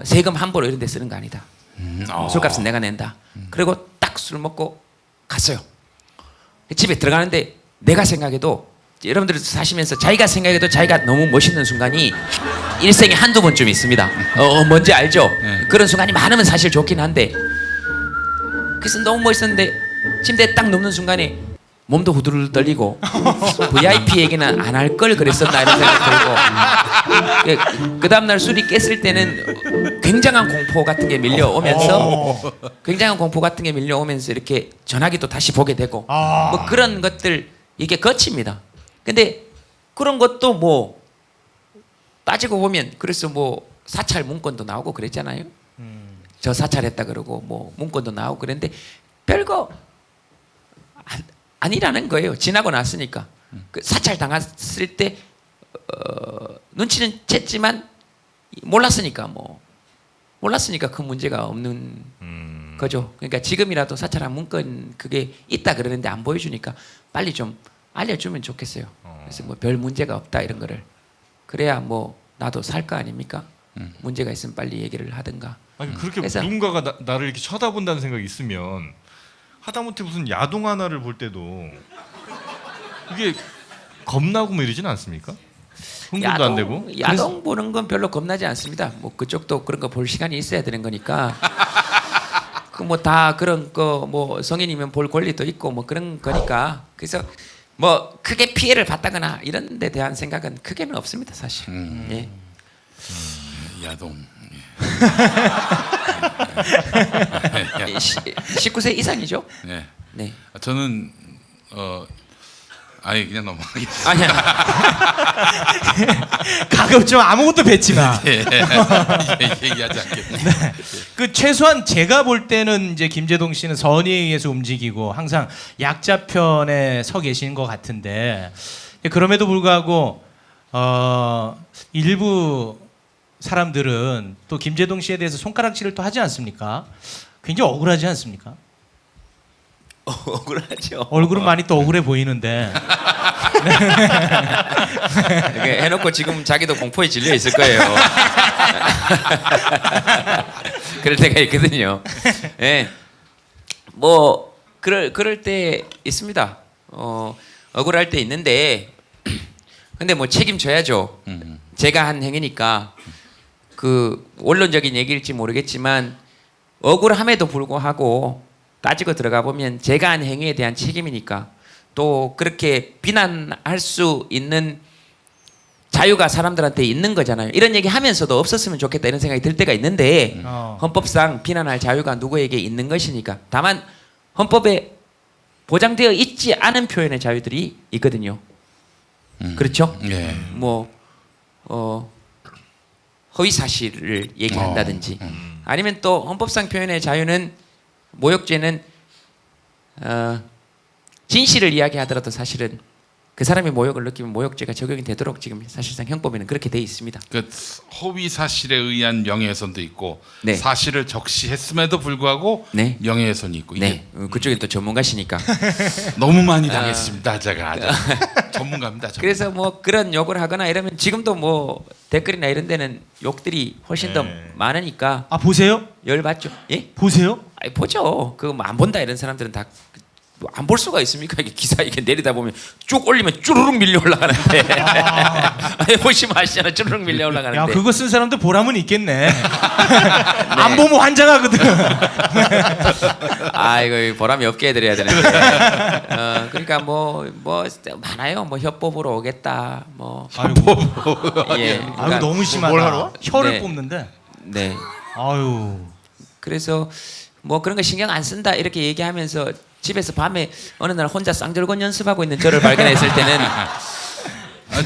세금 함부로 이런 데 쓰는 거 아니다. 술값은 내가 낸다. 그리고 딱 술 먹고 갔어요. 집에 들어가는데 내가 생각해도, 여러분들 사시면서 자기가 생각해도 자기가 너무 멋있는 순간이 일생에 한두 번쯤 있습니다. 뭔지 알죠? 그런 순간이 많으면 사실 좋긴 한데, 그래서 너무 멋있었는데 침대에 딱 눕는 순간에 몸도 후두르 떨리고 VIP 얘기는 안 할 걸 그랬었나 이런 생각 들고, 그 다음날 술이 깼을 때는 굉장한 공포 같은 게 밀려오면서 이렇게 전화기도 다시 보게 되고, 뭐 그런 것들, 이게 거칩니다. 근데 그런 것도 뭐 따지고 보면, 그래서 뭐 사찰 문건도 나오고 그랬잖아요. 저 사찰했다 그러고 뭐 문건도 나오고 그랬는데 별거 아니라는 거예요. 지나고 났으니까. 그 사찰 당했을 때 눈치는 챘지만 몰랐으니까 큰 문제가 없는 거죠. 그러니까 지금이라도 사찰한 문건 그게 있다 그러는데 안 보여주니까 빨리 좀 알려주면 좋겠어요. 그래서 뭐 별 문제가 없다 이런 거를. 그래야 뭐 나도 살 거 아닙니까? 문제가 있으면 빨리 얘기를 하든가. 아니 그렇게 그래서, 누군가가 나를 이렇게 쳐다본다는 생각이 있으면, 하다못해 무슨 야동 하나를 볼 때도 이게 겁나고 뭐 이러지는 않습니까? 흥분도 안 되고. 야동 보는 건 별로 겁나지 않습니다. 뭐 그쪽도 그런 거 볼 시간이 있어야 되는 거니까. 그 뭐 다 그런 거 뭐 성인이면 볼 권리도 있고 뭐 그런 거니까. 그래서 뭐 크게 피해를 봤다거나 이런 데 대한 생각은 크게는 없습니다, 사실. 예. 야동. 19세 이상이죠? 네. 네. 저는 아예 그냥 넘어가겠습니다. 아니야. 가급 좀 아무것도 뱉지 마. 예. 얘기하지 않겠습니다. 그 최소한 제가 볼 때는 이제 김재동 씨는 선의에 의해서 움직이고 항상 약자 편에 서 계시는 것 같은데 그럼에도 불구하고 일부 사람들은 또 김재동 씨에 대해서 손가락질을 또 하지 않습니까? 굉장히 억울하지 않습니까? 억울하죠. 얼굴은 많이 또 억울해 보이는데. 이렇게 해놓고 지금 자기도 공포에 질려 있을 거예요. 그럴 때가 있거든요. 예. 뭐 그럴 때 있습니다. 억울할 때 있는데, 근데 뭐 책임져야죠. 제가 한 행위니까 그 원론적인 얘기일지 모르겠지만 억울함에도 불구하고 따지고 들어가 보면 제가 한 행위에 대한 책임이니까 또 그렇게 비난할 수 있는 자유가 사람들한테 있는 거잖아요. 이런 얘기 하면서도 없었으면 좋겠다 이런 생각이 들 때가 있는데 헌법상 비난할 자유가 누구에게 있는 것이니까. 다만 헌법에 보장되어 있지 않은 표현의 자유들이 있거든요. 그렇죠? 예. 뭐 허위 사실을 얘기한다든지 아니면 또 헌법상 표현의 자유는 모욕죄는 진실을 이야기하더라도 사실은 그 사람이 모욕을 느끼면 모욕죄가 적용이 되도록 지금 사실상 형법에는 그렇게 돼 있습니다. 그 허위 사실에 의한 명예훼손도 있고 네. 사실을 적시했음에도 불구하고 네. 명예훼손이 있고 이게 네, 그쪽이 또 전문가시니까. 너무 많이 당했습니다. 제가 아주 전문가입니다. 그래서 뭐 그런 욕을 하거나 이러면 지금도 뭐 댓글이나 이런 데는 욕들이 훨씬 더 많으니까. 아 보세요? 열받죠. 예? 보세요? 아니, 보죠. 그거 뭐 안 본다 이런 사람들은 다 안 볼 수가 있습니까? 이게 기사 이렇게 내리다 보면 쭉 올리면 쭈르륵 밀려 올라가는데. 아니, 보시면 아시잖아요. 쭈르륵 밀려 올라가는데. 야 그거 쓴 사람도 보람은 있겠네. 안 보면 환장하거든. 아 이거 보람이 없게 해드려야 되는데. 그러니까 뭐 많아요. 뭐 협법으로 오겠다. 뭐. 아이고. 예. 아이고 너무 심하다. 뭘 하러 와? 혀를 네. 뽑는데. 네. 아유. 그래서 뭐 그런 거 신경 안 쓴다 이렇게 얘기하면서 집에서 밤에 어느 날 혼자 쌍절곤 연습하고 있는 저를 발견했을 때는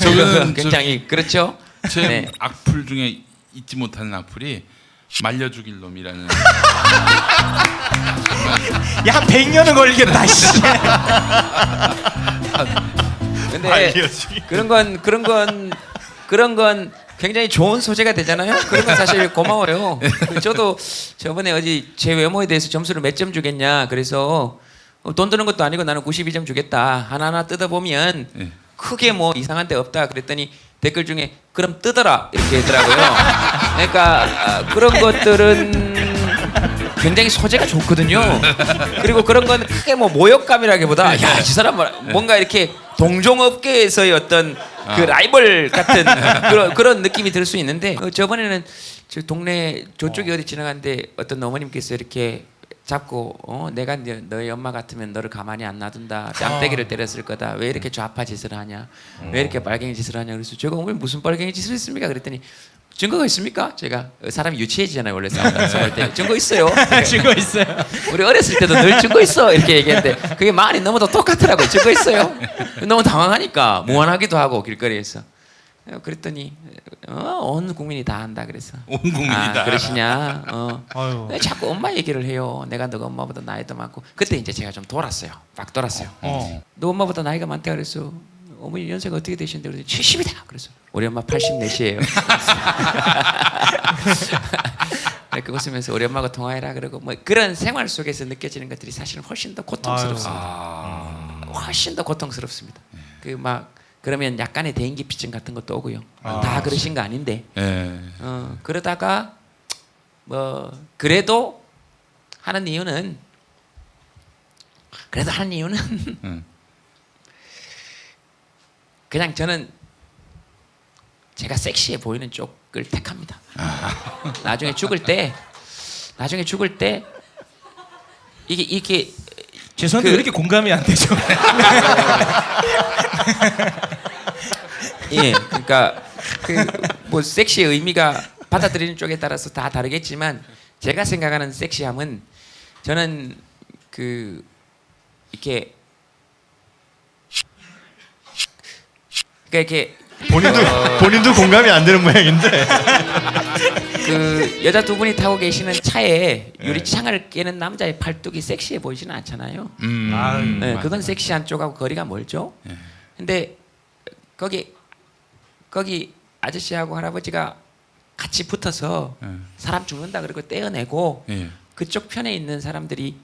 저는 굉장히 그렇죠. 제 네. 악플 중에 잊지 못하는 악플이 말려 죽일 놈이라는. 야 100년은 걸리겠다. 씨. 근데 그런 건 굉장히 좋은 소재가 되잖아요. 그런 건 사실 고마워요. 저도 저번에 어디 제 외모에 대해서 점수를 몇 점 주겠냐. 그래서 돈 드는 것도 아니고 나는 92점 주겠다. 하나하나 뜯어보면 크게 뭐 이상한 데 없다. 그랬더니 댓글 중에 그럼 뜯어라 이렇게 했더라고요. 그러니까 그런 것들은 굉장히 소재가 좋거든요. 그리고 그런 건 크게 뭐 모욕감이라기보다 야, 이 사람 뭔가 이렇게 동종업계에서의 어떤 그 라이벌 같은 그런 느낌이 들 수 있는데 저번에는 저 동네 저쪽에 어디 지나갔는데 어떤 어머님께서 이렇게 잡고 내가 너희 엄마 같으면 너를 가만히 안 놔둔다. 뺨때기를 때렸을 거다. 왜 이렇게 좌파 짓을 하냐. 왜 이렇게 빨갱이 짓을 하냐. 그래서 제가 어머니 무슨 빨갱이 짓을 했습니까? 그랬더니 증거가 있습니까? 제가 사람이 유치해지잖아요. 원래 싸울 때 증거 있어요. 증거 있어요. 우리 어렸을 때도 늘 증거 있어 이렇게 얘기했는데 그게 말이 너무 더 똑같더라고요. 증거 있어요. 너무 당황하니까 무안하기도 하고 길거리에서 그랬더니 온 국민이 다 안다 그래서 온 국민이 다. 그러시냐. 아유. 왜 자꾸 엄마 얘기를 해요. 내가 너가 엄마보다 나이도 많고. 그때 이제 제가 좀 돌았어요. 막 돌았어요. 너 엄마보다 나이가 많다 그래서 어머니 연세가 어떻게 되시는데 그래서 70이다. 그래서 우리 엄마 84이에요. 그거 쓰면서 우리 엄마하고 통화해라 그러고 뭐 그런 생활 속에서 느껴지는 것들이 사실은 훨씬 더 고통스럽습니다. 훨씬 더 고통스럽습니다. 그 막 그러면 약간의 대인기피증 같은 것도 오고요. 다 그러신 거 아닌데. 그러다가 뭐 그래도 하는 이유는 그냥 저는 제가 섹시해 보이는 쪽을 택합니다. 나중에 죽을 때 이게 죄송한데 왜 이렇게 공감이 안 되죠? 예, 그러니까 그 뭐 섹시의 의미가 받아들이는 쪽에 따라서 다 다르겠지만 제가 생각하는 섹시함은 저는 그 이렇게 그러니까 이렇게 본인도 공감이 안 되는 모양인데. 그 여자 두 분이 타고 계시는 차에 유리창을 깨는 남자의 팔뚝이 섹시해 보이지는 않잖아요. 네, 그건 섹시한 쪽하고 거리가 멀죠. 근데 거기 아저씨하고 할아버지가 같이 붙어서 사람 죽는다 그러고 떼어내고 그쪽 편에 있는 사람들이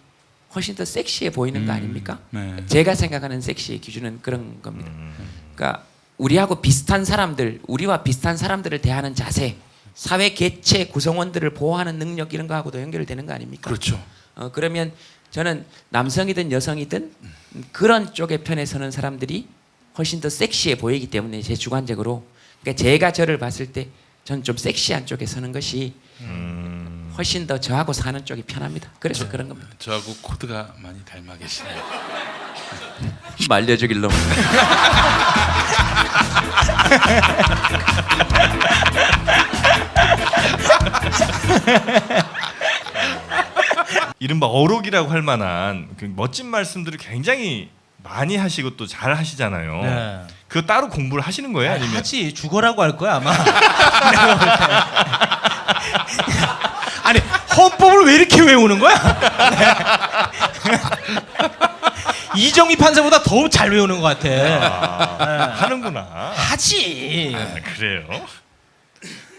훨씬 더 섹시해 보이는 거 아닙니까? 제가 생각하는 섹시의 기준은 그런 겁니다. 그러니까 우리와 비슷한 사람들을 대하는 자세, 사회 개체 구성원들을 보호하는 능력 이런 거하고도 연결되는 거 아닙니까? 그렇죠. 그러면 저는 남성이든 여성이든 그런 쪽의 편에 서는 사람들이 훨씬 더 섹시해 보이기 때문에 제 주관적으로 그러니까 제가 저를 봤을 때 저는 좀 섹시한 쪽에 서는 것이 훨씬 더 저하고 사는 쪽이 편합니다. 그래서 그런 겁니다. 저하고 코드가 많이 닮아 계시네요. 말려주길 놈. 이른바 어록이라고 할 만한 그 멋진 말씀들을 굉장히 많이 하시고 또 잘 하시잖아요. 네. 그거 따로 공부를 하시는 거예요? 아니면 하지 죽어라고 할 거야 아마. 아니 헌법을 왜 이렇게 외우는 거야? 이정희 판사보다 더 잘 외우는 것 같아. 하는구나. 하지. 그래요?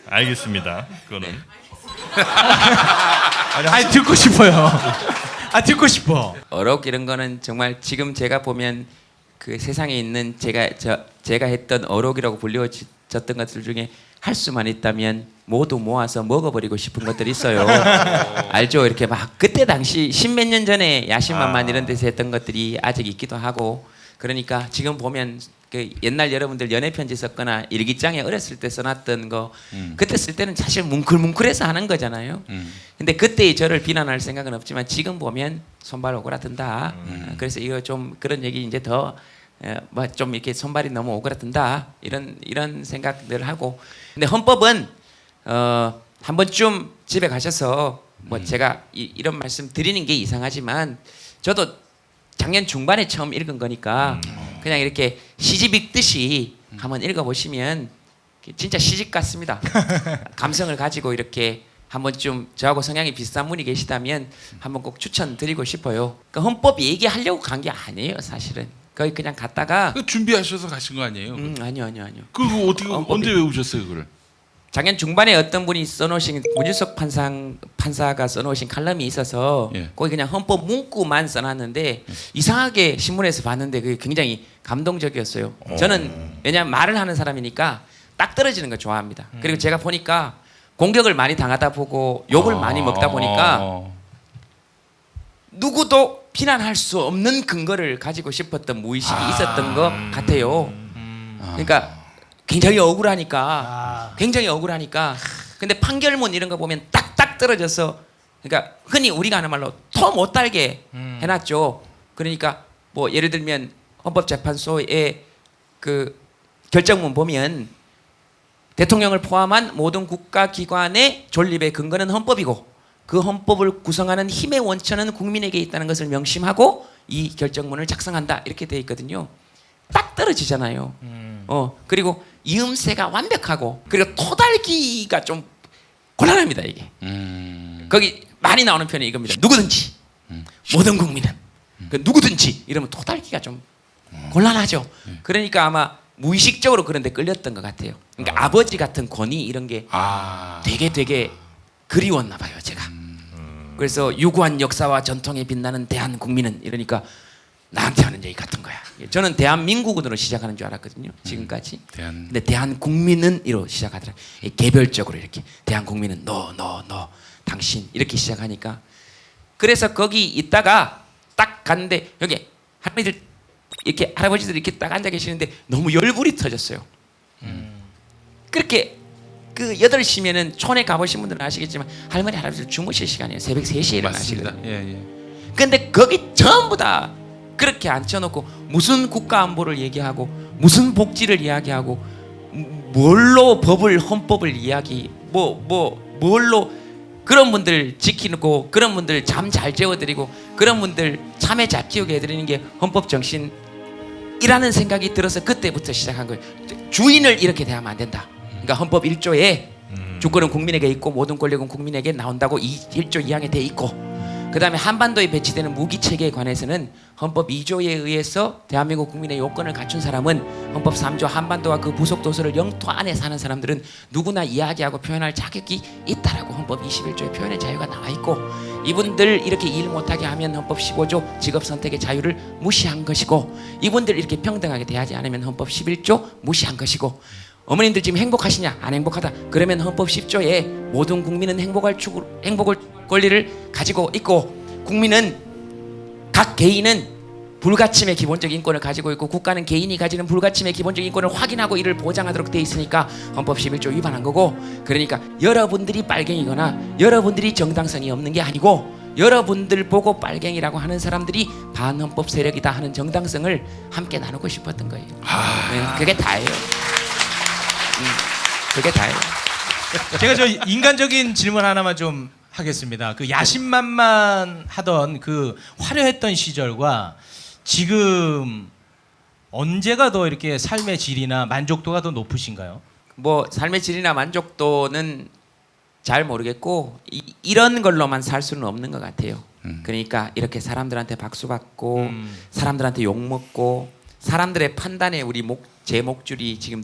알겠습니다. 그거는. 아니 듣고 싶어요. 듣고 싶어. 어록 이런 거는 정말 지금 제가 보면 그 세상에 있는 제가 했던 어록이라고 불리워졌던 것들 중에 할 수만 있다면 모두 모아서 먹어버리고 싶은 것들이 있어요. 알죠? 이렇게 막 그때 당시 십몇 년 전에 야심만만 이런 데서 했던 것들이 아직 있기도 하고 그러니까 지금 보면 그 옛날 여러분들 연애 편지 썼거나 일기장에 어렸을 때 써놨던 거 그때 쓸 때는 사실 뭉클뭉클해서 하는 거잖아요. 근데 그때의 저를 비난할 생각은 없지만 지금 보면 손발 오그라든다. 그래서 이거 좀 그런 얘기 이제 더 뭐 좀 이렇게 손발이 너무 오그라든다 이런 생각들 하고 근데 헌법은 한 번쯤 집에 가셔서 뭐 제가 이런 말씀 드리는 게 이상하지만 저도 작년 중반에 처음 읽은 거니까 그냥 이렇게 시집 읽듯이 한번 읽어보시면 진짜 시집 같습니다. 감성을 가지고 이렇게 한 번쯤 저하고 성향이 비슷한 분이 계시다면 한번 꼭 추천드리고 싶어요. 그러니까 헌법 얘기하려고 간 게 아니에요, 사실은. 거기 그냥 갔다가 준비하셔서 가신 거 아니에요? 아니요. 그거 어떻게 언제 외우셨어요, 그걸? 작년 중반에 어떤 분이 써놓으신 문일석 판사가 써놓으신 칼럼이 있어서 거기 그냥 헌법 문구만 써놨는데 이상하게 신문에서 봤는데 그게 굉장히 감동적이었어요. 저는 왜냐하면 말을 하는 사람이니까 딱 떨어지는 걸 좋아합니다. 그리고 제가 보니까 공격을 많이 당하다 보고 욕을 많이 먹다 보니까 누구도 비난할 수 없는 근거를 가지고 싶었던 무의식이 있었던 것 같아요. 그러니까 굉장히 억울하니까 근데 판결문 이런 거 보면 딱딱 떨어져서 그러니까 흔히 우리가 하는 말로 토 못 달게 해놨죠. 그러니까 뭐 예를 들면 헌법재판소의 그 결정문 보면 대통령을 포함한 모든 국가기관의 존립의 근거는 헌법이고 그 헌법을 구성하는 힘의 원천은 국민에게 있다는 것을 명심하고 이 결정문을 작성한다 이렇게 되어 있거든요. 딱 떨어지잖아요. 그리고 이음새가 완벽하고 그리고 토달기가 좀 곤란합니다 이게. 거기 많이 나오는 편이 이겁니다. 누구든지 모든 국민은 누구든지 이러면 토달기가 좀 곤란하죠. 그러니까 아마 무의식적으로 그런 데 끌렸던 것 같아요. 그러니까 아버지 같은 권위 이런 게 되게 그리웠나 봐요 제가. 그래서 유구한 역사와 전통에 빛나는 대한국민은 이러니까 나한테 하는 얘기 같은 거야. 저는 대한민국으로 시작하는 줄 알았거든요 지금까지. 근데 대한국민은 이로 시작하더라. 개별적으로 이렇게 대한국민은 너 당신 이렇게 시작하니까 그래서 거기 있다가 딱 갔는데 여기 할아버지들 이렇게 딱 앉아 계시는데 너무 열불이 터졌어요. 그렇게 그 8시면은 촌에 가보신 분들은 아시겠지만 할머니 할아버지 주무실 시간이에요. 새벽 3시에 맞습니다. 일어나시거든요. 예. 근데 거기 전부 다 그렇게 앉혀놓고 무슨 국가 안보를 얘기하고 무슨 복지를 이야기하고 뭘로 법을 헌법을 이야기 뭘로 그런 분들 지키고 그런 분들 잠 잘 재워드리고 그런 분들 잠에 잘 깨우게 해드리는 게 헌법 정신이라는 생각이 들어서 그때부터 시작한 거예요. 주인을 이렇게 대하면 안 된다. 그러니까 헌법 1조에 주권은 국민에게 있고 모든 권력은 국민에게 나온다고 1조 2항에 돼 있고, 그 다음에 한반도에 배치되는 무기 체계에 관해서는 헌법 2조에 의해서 대한민국 국민의 요건을 갖춘 사람은 헌법 3조 한반도와 그 부속 도서를 영토 안에 사는 사람들은 누구나 이야기하고 표현할 자격이 있다라고 헌법 21조에 표현의 자유가 나와 있고, 이분들 이렇게 일 못하게 하면 헌법 15조 직업 선택의 자유를 무시한 것이고, 이분들 이렇게 평등하게 대하지 않으면 헌법 11조 무시한 것이고, 어머님들 지금 행복하시냐? 안 행복하다. 그러면 헌법 10조에 모든 국민은 행복을 권리를 가지고 있고, 국민은 각 개인은 불가침의 기본적인 인권을 가지고 있고 국가는 개인이 가지는 불가침의 기본적인 인권을 확인하고 이를 보장하도록 돼 있으니까 헌법 11조 위반한 거고, 그러니까 여러분들이 빨갱이거나 여러분들이 정당성이 없는 게 아니고 여러분들 보고 빨갱이라고 하는 사람들이 반헌법 세력이다 하는 정당성을 함께 나누고 싶었던 거예요. 네, 그게 다예요. 그게 다예요. 제가 저 인간적인 질문 하나만 좀 하겠습니다. 그 야심만만하던 그 화려했던 시절과 지금 언제가 더 이렇게 삶의 질이나 만족도가 더 높으신가요? 뭐 삶의 질이나 만족도는 잘 모르겠고 이런 걸로만 살 수는 없는 것 같아요. 그러니까 이렇게 사람들한테 박수 받고 사람들한테 욕 먹고 사람들의 판단에 우리 제 목줄이 지금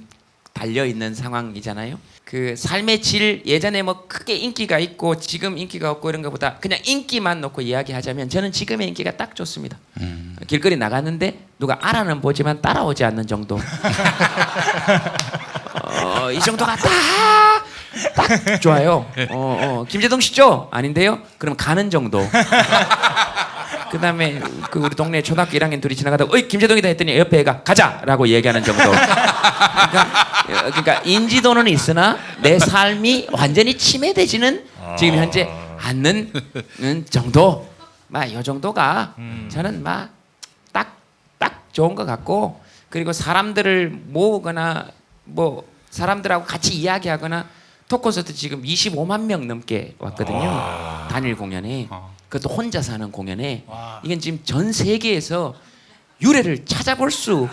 달려 있는 상황이잖아요. 그 삶의 질, 예전에 뭐 크게 인기가 있고 지금 인기가 없고 이런 것보다 그냥 인기만 놓고 이야기하자면 저는 지금의 인기가 딱 좋습니다. 길거리 나갔는데 누가 알아는 보지만 따라오지 않는 정도. 이 정도가 딱 좋아요. 김재동 씨죠? 아닌데요? 그럼 가는 정도. 그 다음에 그 우리 동네 초등학교 1학년 둘이 지나가다가 어이 김재동이다 했더니 옆에 애가 가자라고 얘기하는 정도. 그러니까 인지도는 있으나 내 삶이 완전히 침해되지는 지금 현재 않는 정도. 이 정도가 저는 딱 좋은 것 같고, 그리고 사람들을 모으거나 뭐 사람들하고 같이 이야기하거나 토크콘서트 지금 25만 명 넘게 왔거든요. 단일 공연에. 그것도 혼자서 하는 공연에. 이건 지금 전 세계에서 유래를 찾아볼 수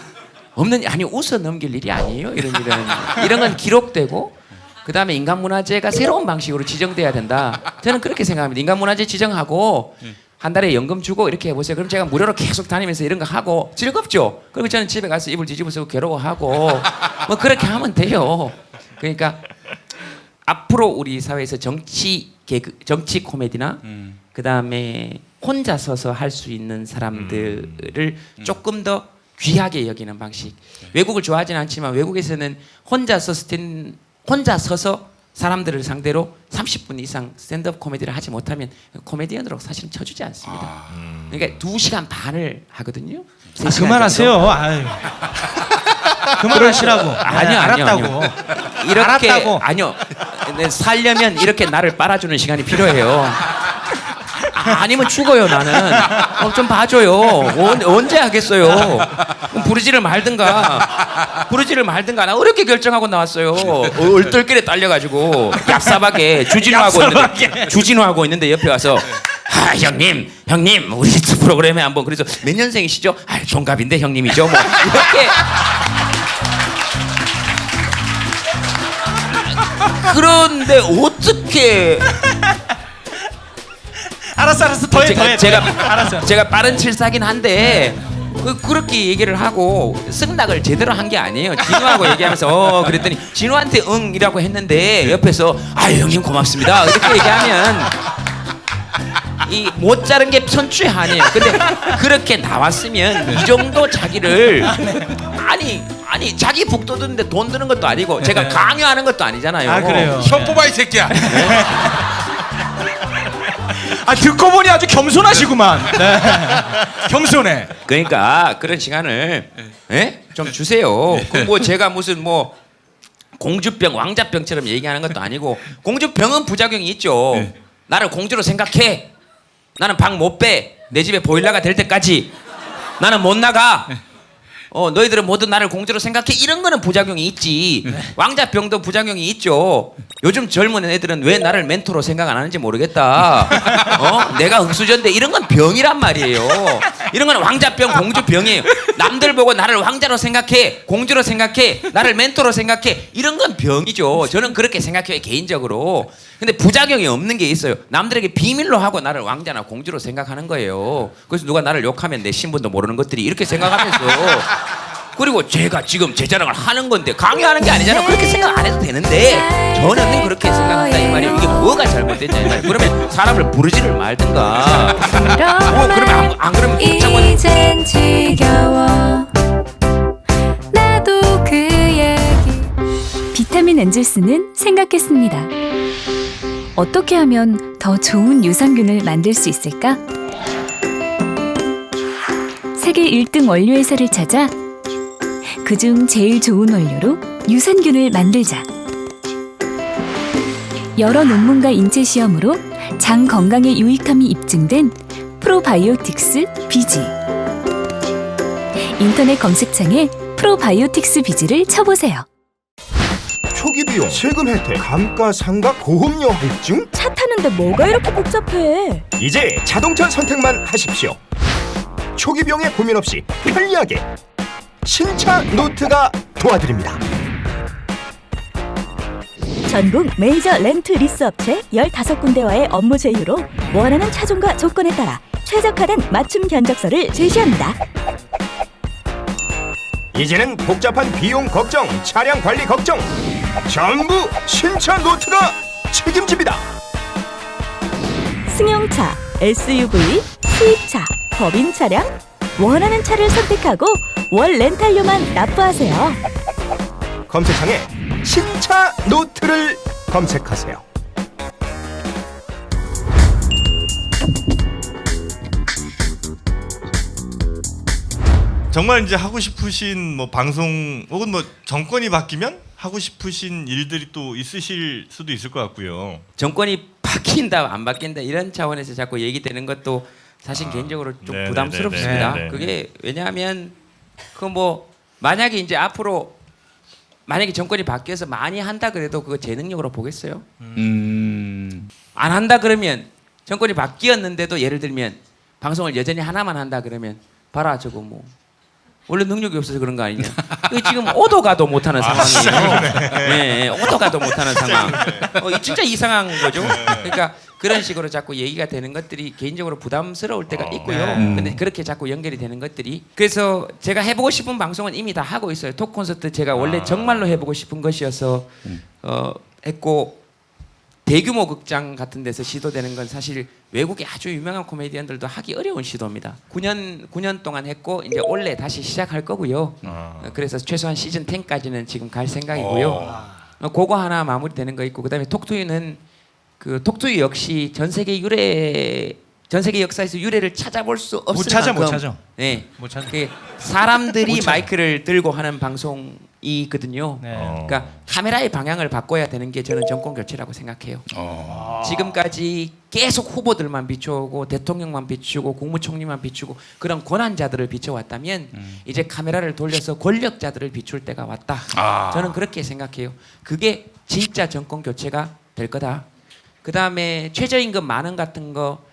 없는, 아니 웃어 넘길 일이 아니에요. 이런 건 기록되고, 그 다음에 인간문화재가 새로운 방식으로 지정돼야 된다. 저는 그렇게 생각합니다. 인간문화재 지정하고 한 달에 연금 주고 이렇게 해보세요. 그럼 제가 무료로 계속 다니면서 이런 거 하고 즐겁죠. 그리고 저는 집에 가서 이불 뒤집어 쓰고 괴로워하고 뭐 그렇게 하면 돼요. 그러니까 앞으로 우리 사회에서 정치 코미디나 그 다음에 혼자 서서 할 수 있는 사람들을 조금 더 귀하게 여기는 방식. 외국을 좋아하지는 않지만 외국에서는 혼자 서서 사람들을 상대로 30분 이상 스탠드업 코미디를 하지 못하면 코미디언으로 사실은 쳐주지 않습니다. 그러니까 2시간 반을 하거든요. 그만하세요. 아유. 그만하시라고. 아니요, 알았다고. 이렇게 알았다고. 아니요. 살려면 이렇게 나를 빨아주는 시간이 필요해요. 아니면 죽어요 나는. 좀 봐줘요. 언제 하겠어요. 부르지를 말든가. 나 어렵게 결정하고 나왔어요. 얼떨결에 딸려가지고 얍삽하게 주진우하고 있는데 옆에 와서 형님 우리 프로그램에 한번, 그래서 몇 년생이시죠? 동갑인데 형님이죠. 뭐 이렇게. 그런데 어떻게? 알았어. 더해. 제가 빠른 칠사긴 한데 그렇게 얘기를 하고 승낙을 제대로 한 게 아니에요. 진우하고 얘기하면서 그랬더니 진우한테 응이라고 했는데 옆에서 형님 고맙습니다 이렇게 얘기하면 이 못 자른 게 천추의 한이에요. 근데 그렇게 나왔으면 이 정도 자기를 아니 자기 북 돋는데 돈 드는 것도 아니고 제가 강요하는 것도 아니잖아요. 그래요. 혀 뽑아 이 새끼야. 듣고 보니 아주 겸손하시구만. 네. 겸손해. 그러니까 그런 시간을 좀 주세요. 뭐 제가 무슨 뭐 공주병, 왕자병처럼 얘기하는 것도 아니고 공주병은 부작용이 있죠. 네. 나를 공주로 생각해. 나는 방 못 빼. 내 집에 보일러가 될 때까지 나는 못 나가. 너희들은 모두 나를 공주로 생각해. 이런 거는 부작용이 있지. 왕자병도 부작용이 있죠. 요즘 젊은 애들은 왜 나를 멘토로 생각 안 하는지 모르겠다. 내가 흑수저인데 이런 건 병이란 말이에요. 이런 건 왕자병, 공주병이에요. 남들 보고 나를 왕자로 생각해, 공주로 생각해, 나를 멘토로 생각해. 이런 건 병이죠. 저는 그렇게 생각해요, 개인적으로. 근데 부작용이 없는 게 있어요. 남들에게 비밀로 하고 나를 왕자나 공주로 생각하는 거예요. 그래서 누가 나를 욕하면 내 신분도 모르는 것들이 이렇게 생각하면서 그리고 제가 지금 제 자랑을 하는 건데 강요하는 게 아니잖아요. 그렇게 생각 안 해도 되는데 저는 그렇게 생각한다 이 말이에요. 이게 뭐가 잘못됐냐 이 말이에요. 그러면 사람을 부르지를 말든가. 그러면 안 그러면 이젠 지겨워 나도 그 얘기. 비타민 엔젤스는 생각했습니다. 어떻게 하면 더 좋은 유산균을 만들 수 있을까? 세계 1등 원료 회사를 찾아 그중 제일 좋은 원료로 유산균을 만들자. 여러 논문과 인체 시험으로 장 건강에 유익함이 입증된 프로바이오틱스 비지. 인터넷 검색창에 프로바이오틱스 비지를 쳐보세요. 초기 비용, 세금 혜택, 감가상각, 보험료 할증? 차 타는데 뭐가 이렇게 복잡해? 이제 자동차 선택만 하십시오. 초기 비용에 고민 없이 편리하게 신차 노트가 도와드립니다. 전국 메이저 렌트 리스 업체 15군데와의 업무 제휴로 원하는 차종과 조건에 따라 최적화된 맞춤 견적서를 제시합니다. 이제는 복잡한 비용 걱정, 차량 관리 걱정 전부 신차 노트가 책임집니다. 승용차, SUV, 수입차, 법인 차량 원하는 차를 선택하고 월 렌탈료만 납부하세요. 검색창에 신차 노트를 검색하세요. 정말 이제 하고 싶으신 뭐 방송 혹은 뭐 정권이 바뀌면 하고 싶으신 일들이 또 있으실 수도 있을 것 같고요. 정권이 바뀐다 안 바뀐다 이런 차원에서 자꾸 얘기되는 것도 사실 개인적으로 좀 네네네네. 부담스럽습니다. 네네. 그게 왜냐하면 그 뭐 만약에 이제 앞으로 만약에 정권이 바뀌어서 많이 한다 그래도 그거 제 능력으로 보겠어요. 안 한다 그러면 정권이 바뀌었는데도 예를 들면 방송을 여전히 하나만 한다 그러면 봐라 저거 뭐 원래 능력이 없어서 그런 거 아니냐. 지금 오도 가도 못하는 상황이에요. 네, 오도 가도 못하는 상황. 진짜 이상한 거죠. 그러니까 그런 식으로 자꾸 얘기가 되는 것들이 개인적으로 부담스러울 때가 있고요. 근데 그렇게 자꾸 연결이 되는 것들이 그래서 제가 해보고 싶은 방송은 이미 다 하고 있어요. 톡 콘서트 제가 원래 정말로 해보고 싶은 것이어서 했고 대규모 극장 같은 데서 시도되는 건 사실 외국의 아주 유명한 코미디언들도 하기 어려운 시도입니다. 9년 동안 했고 이제 올해 다시 시작할 거고요. 그래서 최소한 시즌 10까지는 지금 갈 생각이고요. 그거 하나 마무리되는 거 있고 그다음에 톡투유는 그 톡투유 역시 전 세계 역사에서 유래를 찾아볼 수 없을 만큼 못 찾아. 네, 못 찾아. 사람들이 못 찾아. 마이크를 들고 하는 방송이거든요. 네. 그러니까 카메라의 방향을 바꿔야 되는 게 저는 정권 교체라고 생각해요. 지금까지 계속 후보들만 비춰오고 대통령만 비추고 국무총리만 비추고 그런 권한자들을 비춰왔다면 이제 카메라를 돌려서 권력자들을 비출 때가 왔다. 저는 그렇게 생각해요. 그게 진짜 정권 교체가 될 거다. 그 다음에 최저임금 만원 같은 거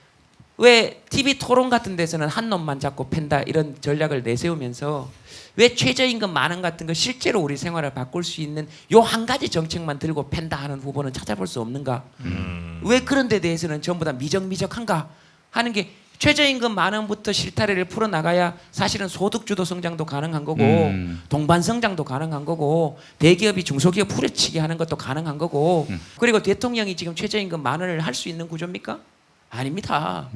왜 TV 토론 같은 데서는 한 놈만 잡고 팬다 이런 전략을 내세우면서 왜 최저임금 만원 같은 거 실제로 우리 생활을 바꿀 수 있는 요 한 가지 정책만 들고 팬다 하는 후보는 찾아볼 수 없는가? 왜 그런 데 대해서는 전부 다 미적미적한가 하는 게 최저임금 만원부터 실타래를 풀어나가야 사실은 소득주도 성장도 가능한 거고 동반 성장도 가능한 거고 대기업이 중소기업 후려치기 하는 것도 가능한 거고 그리고 대통령이 지금 최저임금 만원을 할 수 있는 구조입니까? 아닙니다.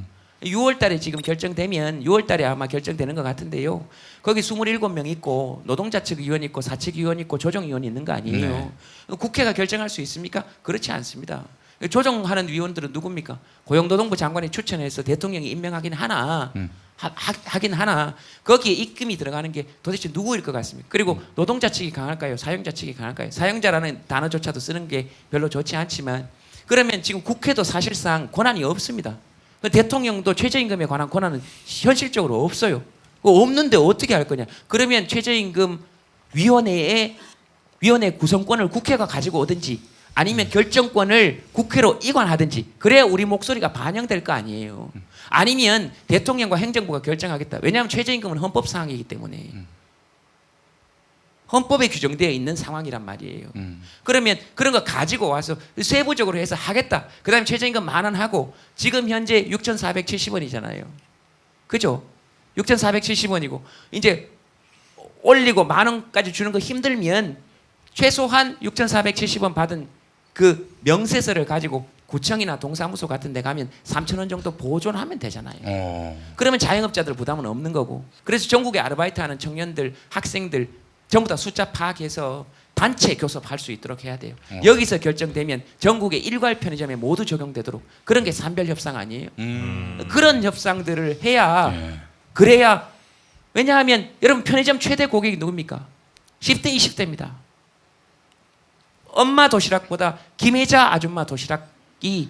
6월달에 지금 결정되면 6월달에 아마 결정되는 것 같은데요. 거기 27명 있고 노동자 측 위원 있고 사측 위원 있고 조정위원이 있는 거 아니에요. 네. 국회가 결정할 수 있습니까? 그렇지 않습니다. 조정하는 위원들은 누굽니까? 고용노동부 장관이 추천해서 대통령이 임명하긴 하나 하긴 하나 거기에 입금이 들어가는 게 도대체 누구일 것 같습니까? 그리고 노동자 측이 강할까요? 사용자 측이 강할까요? 사용자라는 단어조차도 쓰는 게 별로 좋지 않지만 그러면 지금 국회도 사실상 권한이 없습니다. 대통령도 최저임금에 관한 권한은 현실적으로 없어요. 없는데 어떻게 할 거냐? 그러면 최저임금 위원회 구성권을 국회가 가지고 오든지 아니면 결정권을 국회로 이관하든지 그래야 우리 목소리가 반영될 거 아니에요. 아니면 대통령과 행정부가 결정하겠다. 왜냐하면 최저임금은 헌법 사항이기 때문에 헌법에 규정되어 있는 상황이란 말이에요. 그러면 그런 거 가지고 와서 세부적으로 해서 하겠다. 그 다음에 최저임금 10,000원 하고 지금 현재 6,470원이잖아요. 그죠? 6,470원이고 이제 올리고 10,000원까지 주는 거 힘들면 최소한 6,470원 받은 그 명세서를 가지고 구청이나 동사무소 같은 데 가면 3,000원 정도 보존하면 되잖아요. 그러면 자영업자들 부담은 없는 거고. 그래서 전국에 아르바이트하는 청년들, 학생들 전부 다 숫자 파악해서 단체 교섭할 수 있도록 해야 돼요. 여기서 결정되면 전국의 일괄 편의점에 모두 적용되도록 그런 게 산별협상 아니에요? 그런 협상들을 해야 그래야 왜냐하면 여러분 편의점 최대 고객이 누굽니까? 10대 20대입니다. 엄마 도시락보다 김혜자 아줌마 도시락이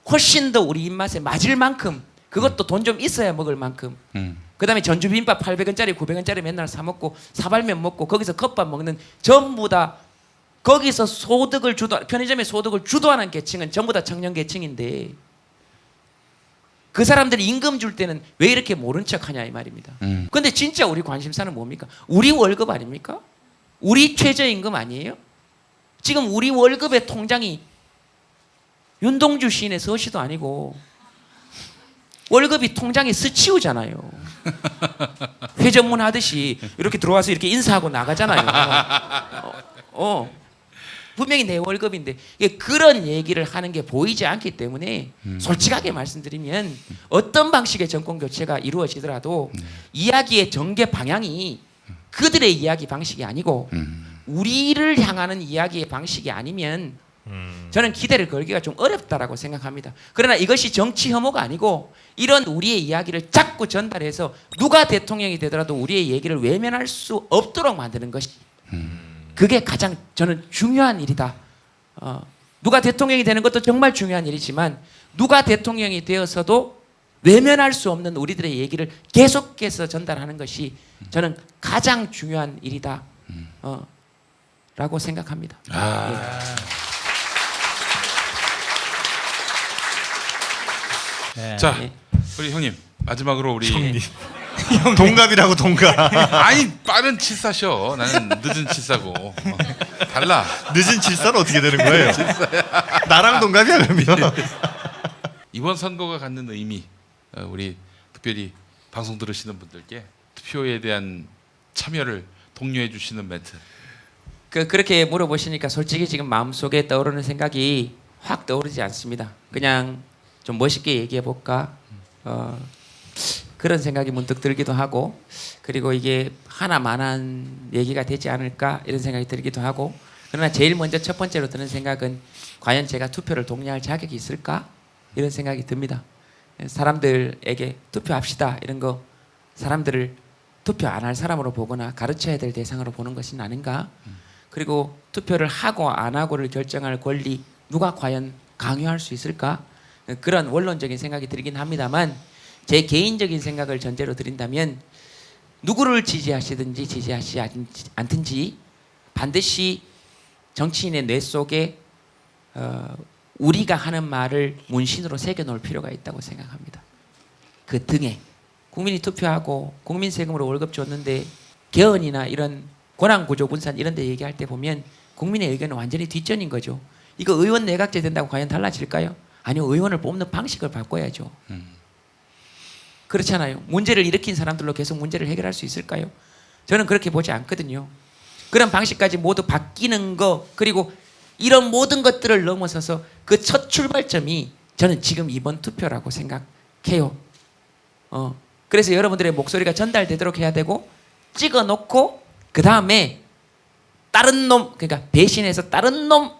훨씬 더 우리 입맛에 맞을 만큼 그것도 돈 좀 있어야 먹을 만큼 그 다음에 전주비빔밥 800원짜리 900원짜리 맨날 사 먹고 사발면 먹고 거기서 컵밥 먹는 전부 다 거기서 소득을 편의점의 소득을 주도하는 계층은 전부 다 청년 계층인데 그 사람들이 임금 줄 때는 왜 이렇게 모른 척 하냐 이 말입니다. 근데 진짜 우리 관심사는 뭡니까? 우리 월급 아닙니까? 우리 최저임금 아니에요? 지금 우리 월급의 통장이 윤동주 시인의 서시도 아니고 월급이 통장에 스치우잖아요. 회전문 하듯이 이렇게 들어와서 이렇게 인사하고 나가잖아요. 분명히 내 월급인데 그런 얘기를 하는 게 보이지 않기 때문에 솔직하게 말씀드리면 어떤 방식의 정권 교체가 이루어지더라도 이야기의 전개 방향이 그들의 이야기 방식이 아니고 우리를 향하는 이야기의 방식이 아니면 저는 기대를 걸기가 좀 어렵다라고 생각합니다. 그러나 이것이 정치 혐오가 아니고 이런 우리의 이야기를 자꾸 전달해서 누가 대통령이 되더라도 우리의 얘기를 외면할 수 없도록 만드는 것이 그게 가장 저는 중요한 일이다. 누가 대통령이 되는 것도 정말 중요한 일이지만 누가 대통령이 되어서도 외면할 수 없는 우리들의 얘기를 계속해서 전달하는 것이 저는 가장 중요한 일이다. 라고 생각합니다. 자, 우리 형님 마지막으로 우리 형님. 동갑이라고 동갑. 아니 빠른 칠사셔. 나는 늦은 칠사고. 달라. 늦은 칠사는 어떻게 되는 거예요? 나랑 동갑이야 그러면. 이번 선거가 갖는 의미, 우리 특별히 방송 들으시는 분들께 투표에 대한 참여를 독려해 주시는 멘트. 그렇게 물어보시니까 솔직히 지금 마음속에 떠오르는 생각이 확 떠오르지 않습니다. 그냥 좀 멋있게 얘기해 볼까 그런 생각이 문득 들기도 하고 그리고 이게 하나만한 얘기가 되지 않을까 이런 생각이 들기도 하고 그러나 제일 먼저 첫 번째로 드는 생각은 과연 제가 투표를 독려할 자격이 있을까 이런 생각이 듭니다. 사람들에게 투표합시다 이런 거 사람들을 투표 안 할 사람으로 보거나 가르쳐야 될 대상으로 보는 것은 아닌가. 그리고 투표를 하고 안 하고를 결정할 권리 누가 과연 강요할 수 있을까 그런 원론적인 생각이 들긴 합니다만 제 개인적인 생각을 전제로 드린다면 누구를 지지하시든지 지지하시지 않든지 반드시 정치인의 뇌 속에 우리가 하는 말을 문신으로 새겨놓을 필요가 있다고 생각합니다. 그 등에 국민이 투표하고 국민 세금으로 월급 줬는데 개헌이나 이런 권한구조 분산 이런 데 얘기할 때 보면 국민의 의견은 완전히 뒷전인 거죠. 이거 의원 내각제 된다고 과연 달라질까요? 아니요. 의원을 뽑는 방식을 바꿔야죠. 그렇잖아요. 문제를 일으킨 사람들로 계속 문제를 해결할 수 있을까요? 저는 그렇게 보지 않거든요. 그런 방식까지 모두 바뀌는 거 그리고 이런 모든 것들을 넘어서서 그 첫 출발점이 저는 지금 이번 투표라고 생각해요. 그래서 여러분들의 목소리가 전달되도록 해야 되고 찍어놓고 그 다음에 다른 놈 그러니까 배신해서 다른 놈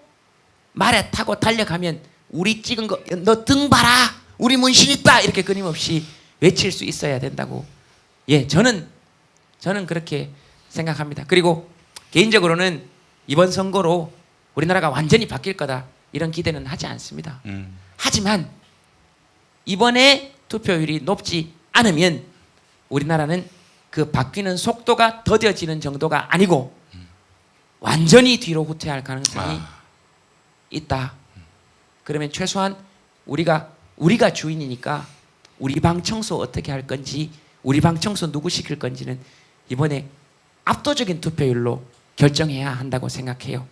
말에 타고 달려가면 우리 찍은 거 너 등 봐라 우리 문신 있다 이렇게 끊임없이 외칠 수 있어야 된다고. 예, 저는 그렇게 생각합니다. 그리고 개인적으로는 이번 선거로 우리나라가 완전히 바뀔 거다 이런 기대는 하지 않습니다. 하지만 이번에 투표율이 높지 않으면 우리나라는 그 바뀌는 속도가 더뎌지는 정도가 아니고 완전히 뒤로 후퇴할 가능성이 있다. 그러면 최소한 우리가 주인이니까 우리 방 청소 어떻게 할 건지, 우리 방 청소 누구 시킬 건지는 이번에 압도적인 투표율로 결정해야 한다고 생각해요.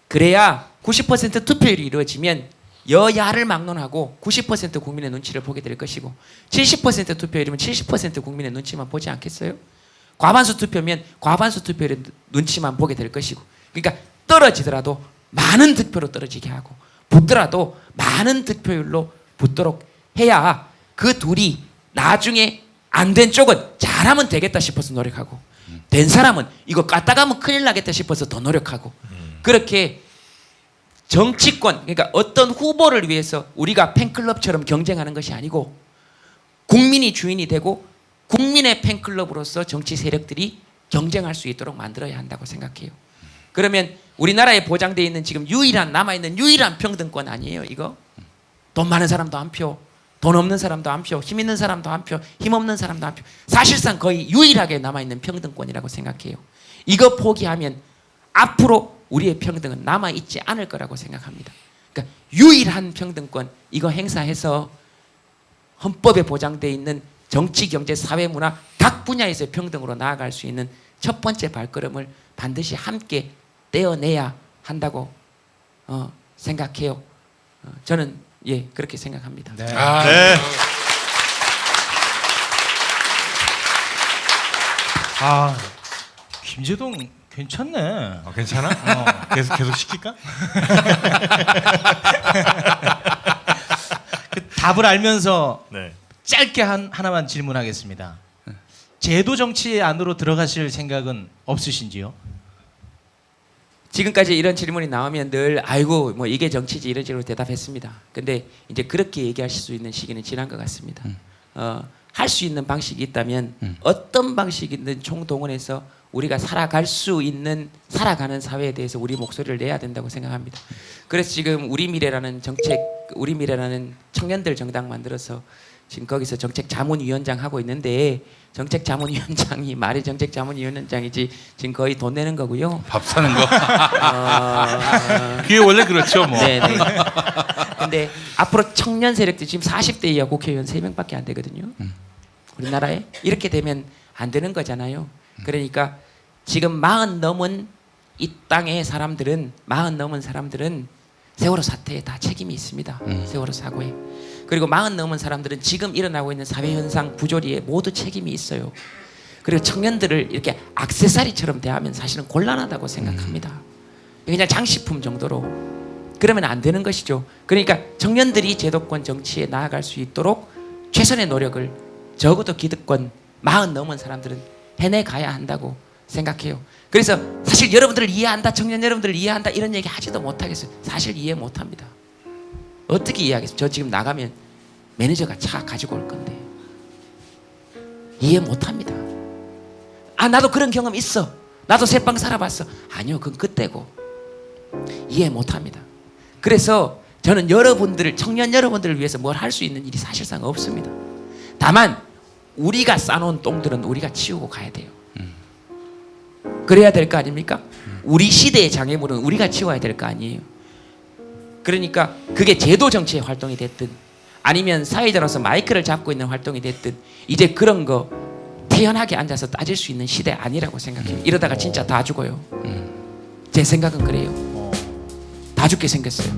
그래야 90% 투표율이 이루어지면 여야를 막론하고 90% 국민의 눈치를 보게 될 것이고, 70% 투표율이면 70% 국민의 눈치만 보지 않겠어요? 과반수 투표면 과반수 투표율의 눈치만 보게 될 것이고, 그러니까 떨어지더라도 많은 득표로 떨어지게 하고 붙더라도 많은 득표율로 붙도록 해야 그 둘이 나중에 안 된 쪽은 잘하면 되겠다 싶어서 노력하고, 된 사람은 이거 까딱하면 큰일 나겠다 싶어서 더 노력하고, 그렇게 정치권, 그러니까 어떤 후보를 위해서 우리가 팬클럽처럼 경쟁하는 것이 아니고 국민이 주인이 되고 국민의 팬클럽으로서 정치 세력들이 경쟁할 수 있도록 만들어야 한다고 생각해요. 그러면 우리나라에 보장되어 있는 지금 남아있는 유일한 평등권 아니에요, 이거? 돈 많은 사람도 한 표, 돈 없는 사람도 한 표, 힘 있는 사람도 한 표, 힘 없는 사람도 한 표. 사실상 거의 유일하게 남아있는 평등권이라고 생각해요. 이거 포기하면 앞으로 우리의 평등은 남아있지 않을 거라고 생각합니다. 그러니까 유일한 평등권, 이거 행사해서 헌법에 보장되어 있는 정치, 경제, 사회, 문화 각 분야에서 평등으로 나아갈 수 있는 첫 번째 발걸음을 반드시 함께 떼어내야 한다고 생각해요. 저는 그렇게 생각합니다. 네. 김제동 괜찮네. 괜찮아? 계속 시킬까? 그 답을 알면서 네. 짧게 하나만 질문하겠습니다. 제도 정치 안으로 들어가실 생각은 없으신지요? 지금까지 이런 질문이 나오면 늘 아이고 뭐 이게 정치지 이런 식으로 대답했습니다. 근데 이제 그렇게 얘기하실 수 있는 시기는 지난 것 같습니다. 할 수 있는 방식이 있다면 어떤 방식이든 총동원해서 우리가 살아가는 사회에 대해서 우리 목소리를 내야 된다고 생각합니다. 그래서 지금 우리 미래라는 청년들 정당 만들어서 지금 거기서 정책 자문위원장 하고 있는데, 정책 자문위원장이 말이 정책 자문위원장이지 지금 거의 돈 내는 거고요. 밥 사는 거. 그게 원래 그렇죠, 뭐. 네. 근데 앞으로 청년 세력들 지금 40대 이하 국회의원 3명밖에 안 되거든요. 우리나라에 이렇게 되면 안 되는 거잖아요. 그러니까 지금 40 넘은 이 땅의 사람들은 세월호 사태에 다 책임이 있습니다. 세월호 사고에. 그리고 40 넘은 사람들은 지금 일어나고 있는 사회 현상 부조리에 모두 책임이 있어요. 그리고 청년들을 이렇게 액세서리처럼 대하면 사실은 곤란하다고 생각합니다. 그냥 장식품 정도로. 그러면 안 되는 것이죠. 그러니까 청년들이 제도권 정치에 나아갈 수 있도록 최선의 노력을 적어도 기득권 40 넘은 사람들은 해내가야 한다고 생각해요. 그래서 사실 여러분들을 이해한다, 청년 여러분들을 이해한다 이런 얘기 하지도 못하겠어요. 사실 이해 못합니다. 어떻게 이해하겠어요? 저 지금 나가면 매니저가 차 가지고 올 건데 이해 못합니다. 나도 그런 경험 있어. 나도 새빵 살아봤어. 아니요, 그건 그때고. 이해 못합니다. 그래서 저는 청년 여러분들을 위해서 뭘 할 수 있는 일이 사실상 없습니다. 다만 우리가 싸놓은 똥들은 우리가 치우고 가야 돼요. 그래야 될 거 아닙니까? 우리 시대의 장애물은 우리가 치워야 될 거 아니에요. 그러니까 그게 제도 정치의 활동이 됐든 아니면 사회자로서 마이크를 잡고 있는 활동이 됐든 이제 그런 거 태연하게 앉아서 따질 수 있는 시대 아니라고 생각해요. 이러다가 진짜 다 죽어요. 제 생각은 그래요. 다 죽게 생겼어요.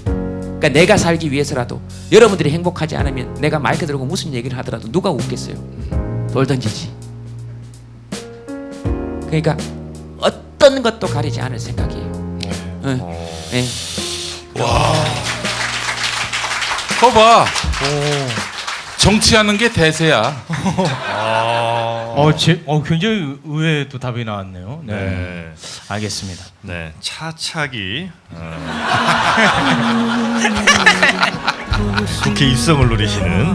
그러니까 내가 살기 위해서라도 여러분들이 행복하지 않으면 내가 마이크 들고 무슨 얘기를 하더라도 누가 웃겠어요. 돌 던지지. 그러니까 어떤 것도 가리지 않을 생각이에요. 네. 와. 거봐. 정치하는 게 대세야. 굉장히 의외의 또 답이 나왔네요. 네. 알겠습니다. 네, 차차기 국회 입성을 노리시는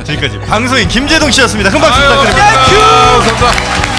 지금까지 방송인 김재동 씨였습니다. 큰 박수 아유, 부탁드립니다. 감사합니다. 감사합니다.